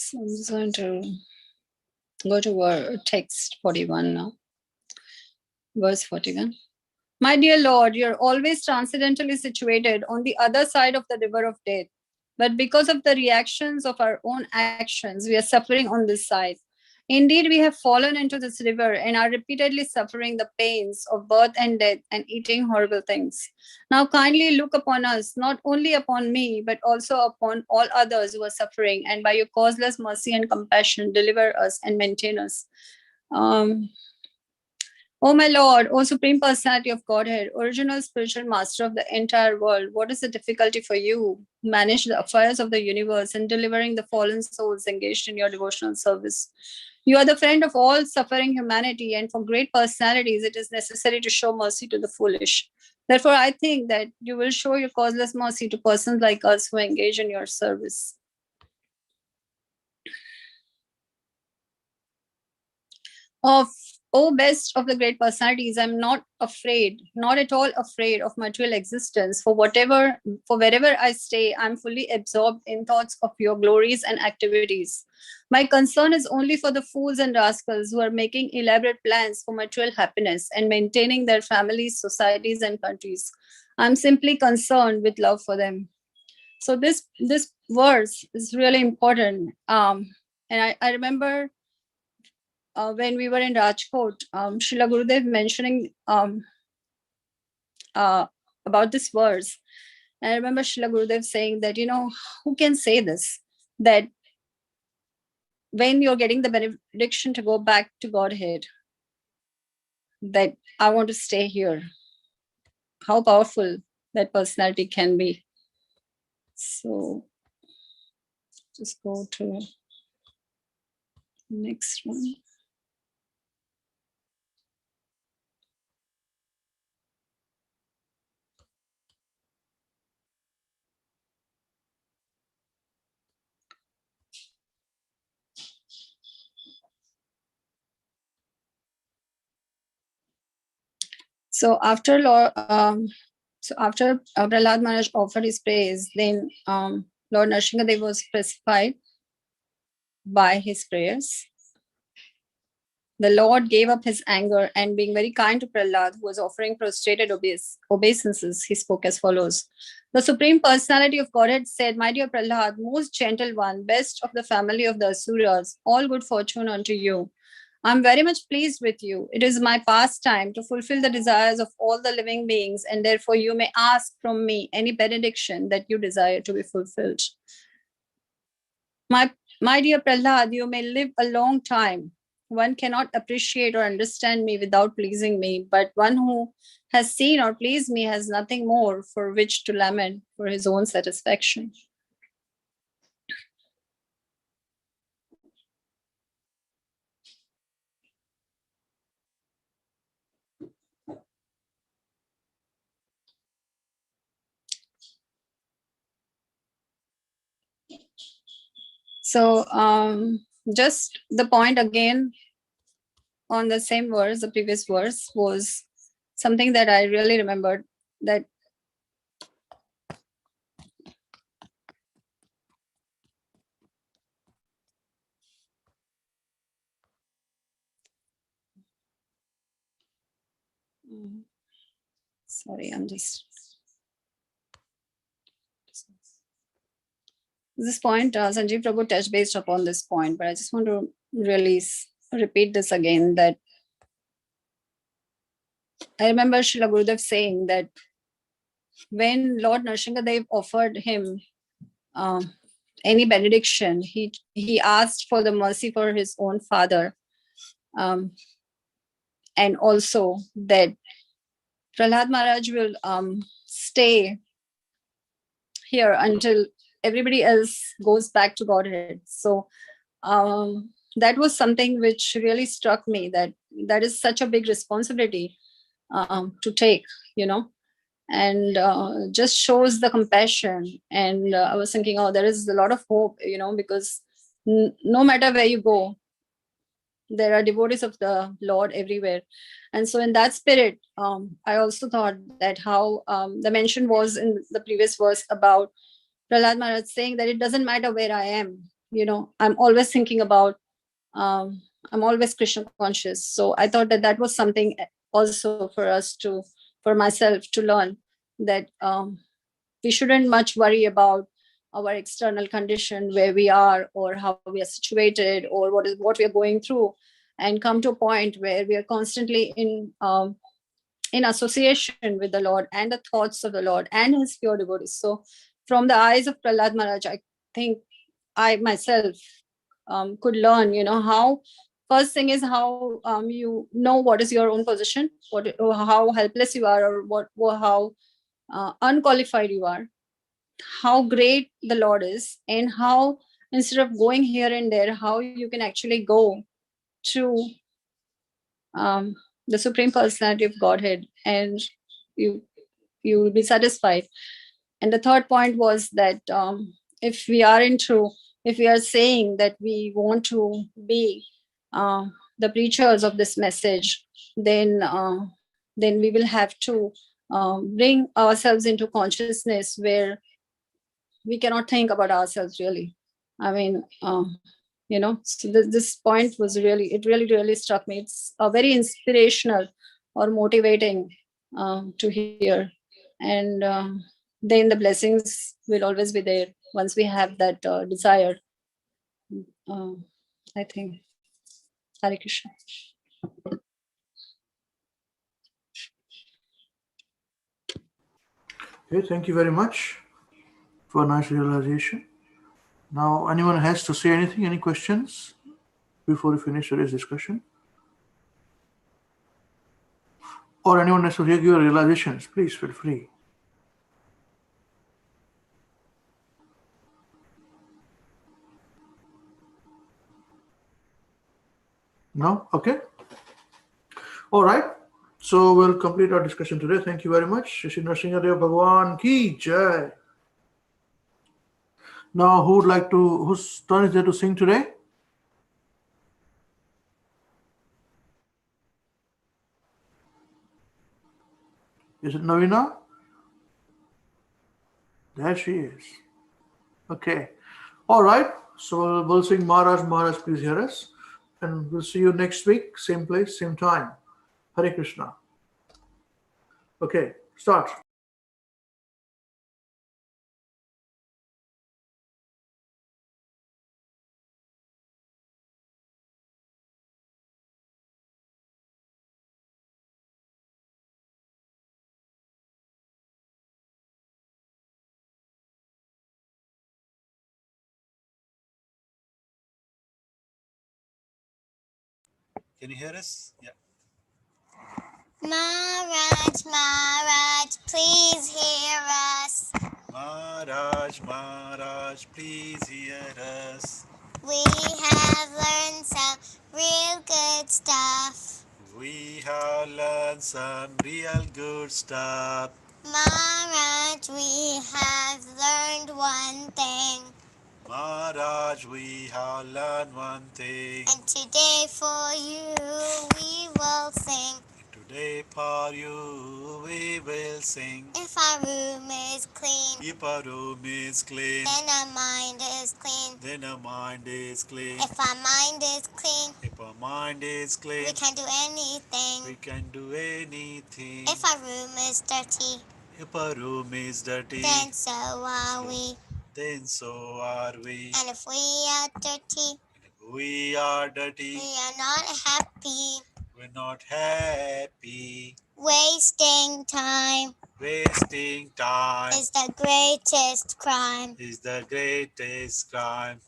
So I'm just going to go to text 41 now. Verse 41. My dear Lord, you're always transcendentally situated on the other side of the river of death. But because of the reactions of our own actions, we are suffering on this side. Indeed, we have fallen into this river and are repeatedly suffering the pains of birth and death and eating horrible things. Now kindly look upon us, not only upon me, but also upon all others who are suffering, and by your causeless mercy and compassion, deliver us and maintain us. O my Lord, O Supreme Personality of Godhead, original spiritual master of the entire world, what is the difficulty for you who manage the affairs of the universe and delivering the fallen souls engaged in your devotional service? You are the friend of all suffering humanity, and for great personalities, it is necessary to show mercy to the foolish. Therefore, I think that you will show your causeless mercy to persons like us who engage in your service. O best of the great personalities, I'm not afraid, not at all afraid of material existence. For wherever I stay, I'm fully absorbed in thoughts of your glories and activities. My concern is only for the fools and rascals who are making elaborate plans for material happiness and maintaining their families, societies, and countries. I'm simply concerned with love for them. So this verse is really important. And I remember when we were in Rajkot, Srila Gurudev mentioning about this verse. And I remember Srila Gurudev saying that, who can say this? That when you're getting the benediction to go back to Godhead, that I want to stay here. How powerful that personality can be. So just go to next one. So after Prahlad Maharaj offered his praise, then Lord Narsimhadeva was pacified by his prayers. The Lord gave up his anger, and being very kind to Prahlad, who was offering prostrated obeisances, he spoke as follows. The Supreme Personality of Godhead said, My dear Prahlad, most gentle one, best of the family of the Asuras, all good fortune unto you. I'm very much pleased with you. It is my pastime to fulfill the desires of all the living beings, and therefore you may ask from me any benediction that you desire to be fulfilled. My dear Prahlad, you may live a long time. One cannot appreciate or understand me without pleasing me, but one who has seen or pleased me has nothing more for which to lament for his own satisfaction. So just the point again on the same verse, the previous verse, was something that I really remembered, that sorry, I'm just this point, Sanjeev Prabhu touched based upon this point, but I just want to really repeat this again, that I remember Srila Gurudev saying that when Lord Narsimhadeva offered him any benediction, he asked for the mercy for his own father, and also that Prahlad Maharaj will stay here until everybody else goes back to Godhead. So that was something which really struck me, that is such a big responsibility to take, and just shows the compassion. And I was thinking, oh, there is a lot of hope, because no matter where you go, there are devotees of the Lord everywhere. And so in that spirit, I also thought that how the mention was in the previous verse about Prahlad Maharaj saying that it doesn't matter where I am, I'm always thinking about, I'm always Krishna conscious. So I thought that was something also for myself to learn, that we shouldn't much worry about our external condition, where we are or how we are situated or what we are going through, and come to a point where we are constantly in association with the Lord and the thoughts of the Lord and his pure devotees. So from the eyes of Prahlad Maharaj, I think I myself could learn, how first thing is how you know what is your own position, how helpless you are, or how unqualified you are, how great the Lord is, and how instead of going here and there, how you can actually go to the Supreme Personality of Godhead, and you will be satisfied. And the third point was that if we are saying that we want to be the preachers of this message, then we will have to bring ourselves into consciousness where we cannot think about ourselves really. I mean, so this point was really struck me. It's a very inspirational or motivating to hear. And then the blessings will always be there once we have that desire. I think. Hare Krishna. Okay, thank you very much for a nice realization. Now, anyone has to say anything, any questions before we finish today's discussion? Or anyone has to give your realizations, please feel free. No? Okay. All right. So we'll complete our discussion today. Thank you very much. Shri Narsimhadeva Bhagwan ki jai. Now, whose turn is there to sing today? Is it Navina? There she is. Okay. All right. So we'll sing Maharaj, Maharaj, please hear us. And we'll see you next week, same place, same time. Hare Krishna. Okay, start. Can you hear us? Yeah. Maharaj, Maharaj, please hear us. Maharaj, Maharaj, please hear us. We have learned some real good stuff. We have learned some real good stuff. Maharaj, we have learned one thing. Maharaj, we have learned one thing. And today for you we will sing. Today for you we will sing. If our room is clean, If our room is clean, then our mind is clean. then our mind is clean. If our mind is clean, If our mind is clean, we can do we anything. can do anything. If our room is dirty, If our room is dirty, then so are we. then so are we. And if we are dirty, If we are dirty, we are not happy. we're not happy. Wasting time Wasting time is the greatest crime, is the greatest crime,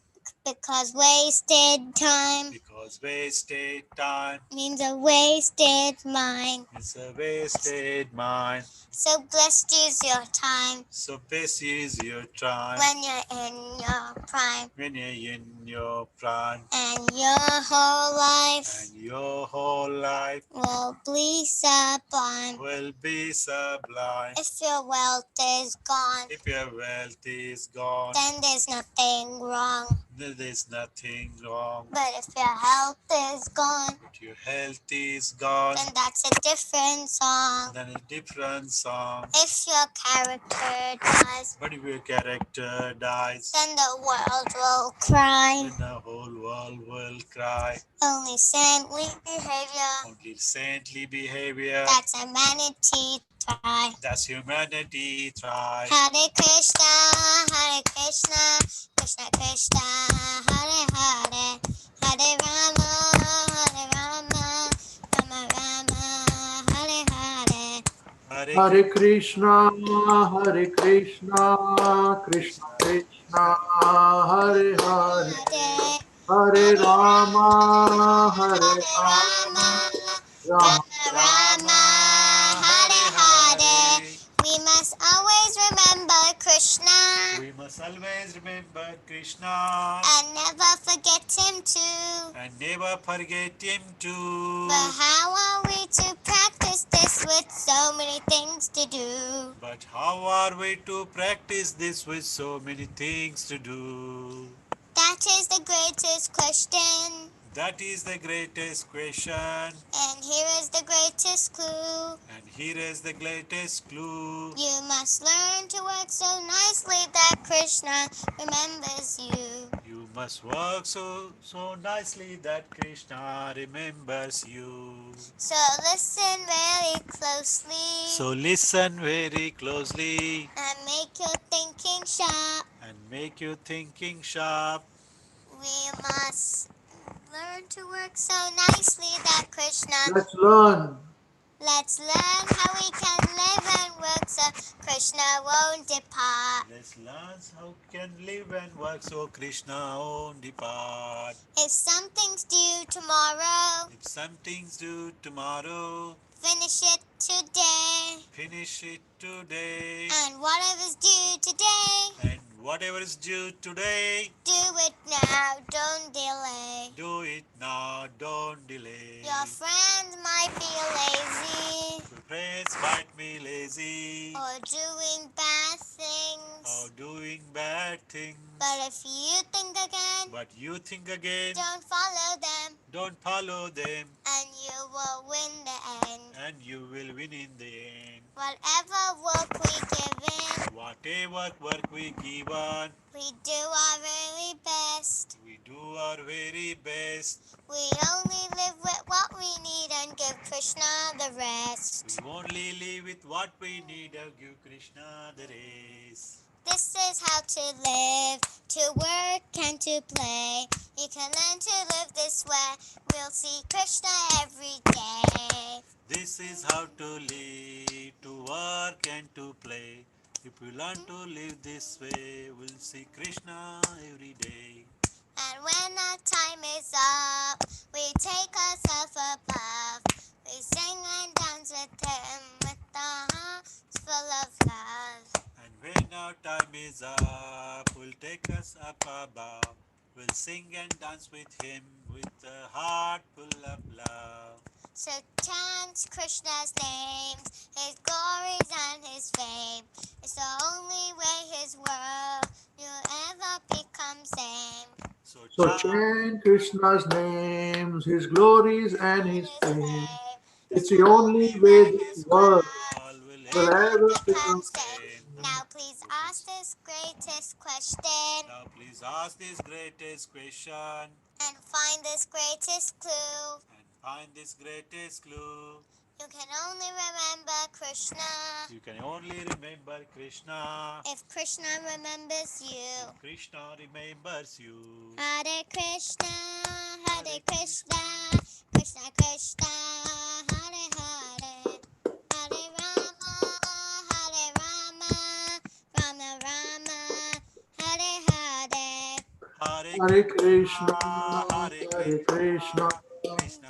because wasted time because wasted time means a wasted mind. is a wasted mind. So blessed is your time So best use your time when you're in your prime, when you're in your prime, and your whole life and your whole life will be sublime. will be sublime. If your wealth is gone, If your wealth is gone, then there's nothing wrong. then there's nothing wrong. But if your health is gone, But your health is gone, then that's a different song. then a different song. If your character dies, But if your character dies, then the world will cry. then the whole world will cry. Only saintly behavior, Only saintly behavior, that's humanity try. that's humanity thrive. Hare Krishna, Hare Krishna, Krishna Krishna, Hare Hare, Hare Rama, Hare Rama, Rama Rama, Hare Hare. Hare Krishna, Hare Krishna, Krishna Krishna, Hare Hare, Hare Hare Rama, Hare Hare Rama, Rama, Rama Rama, Hare Hare. We must always remember Krishna We must always remember Krishna and never forget him too. and never forget him too. But how are we to practice this with so many things to do? But how are we to practice this with so many things to do? That is the greatest question. That is the greatest question. And here is the greatest clue. And here is the greatest clue. You must learn to work so nicely that Krishna remembers you. You must work so nicely that Krishna remembers you. So listen very closely So listen very closely and make your thinking sharp. and make your thinking sharp. We must learn to work so nicely that Krishna. Let's learn. Let's learn how we can live and work so Krishna won't depart. Let's learn how we can live and work so Krishna won't depart. If something's due tomorrow, If something's due tomorrow, finish it today. finish it today. And whatever's due today, And whatever is due today, do it now, don't delay. do it now, don't delay. Your friends might be lazy Your friends might be lazy or doing bad things. or doing bad things. But if you think again, But you think again, don't follow them, don't follow them, and you will win the end. and you will win in the end. Whatever work we give in, Whatever work we give on, we do our very best. we do our very best. We only live with what we need and give Krishna the rest. We only live with what we need and give Krishna the rest. This is how to live, to work and to play. You can learn to live this way. We'll see Krishna every day. This is how to live, to work and to play. If we learn to live this way, we'll see Krishna every day. And when our time is up, we take ourselves above. We sing and dance with him with our hearts full of love. And when our time is up, we'll take us up above. We'll sing and dance with him with a heart full of love. So chant Krishna's names, his glories and his fame. It's the only way his world will ever become safe. So chant Krishna's names, his glories and his fame. It's the only way this world will ever become sane. Now please ask this greatest question. Now please ask this greatest question And find this greatest clue. and find this greatest clue. You can only remember Krishna You can only remember Krishna if Krishna remembers you. if Krishna remembers you. Hare Krishna, Hare Krishna, Krishna Krishna, Hare Hare, Hare Rama, Hare Rama, Rama Rama, Hare Hare. Hare Krishna, Hare Krishna, Krishna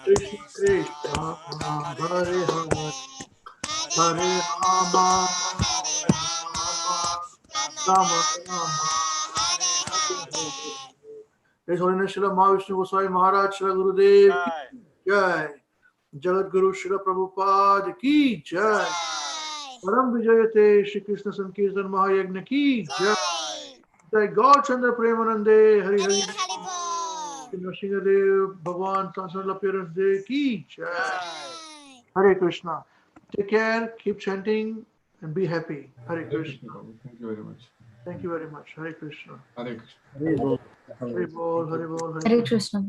Krishna, Hare Hare, Hare Rama, Hare Rama, Rama Rama Rama, Hare Hare. His Holiness Srila Mahavishnu Goswami Maharaj, Srila Gurudev ki Jai, Jagat Guru Srila Prabhupada ki Jai, Jai. Param Vijayate Shri Krishna Sankirtan Mahayagna ki Jai, Jai. Jai Gaur Chandra Premanande Hari Hari Hari Hari Bol. Narsimhadev Bhagwan Transcendental Appearance Day ki Jai. Jai. Hare Krishna. Take care, keep chanting and be happy. Hare Hare Krishna. Krishna, Prabhu. Thank you very much. Thank you very much. Hare Krishna. Hare Krishna. Hare Bol. Hare Bol, Hare Bol, Hare Hare Krishna.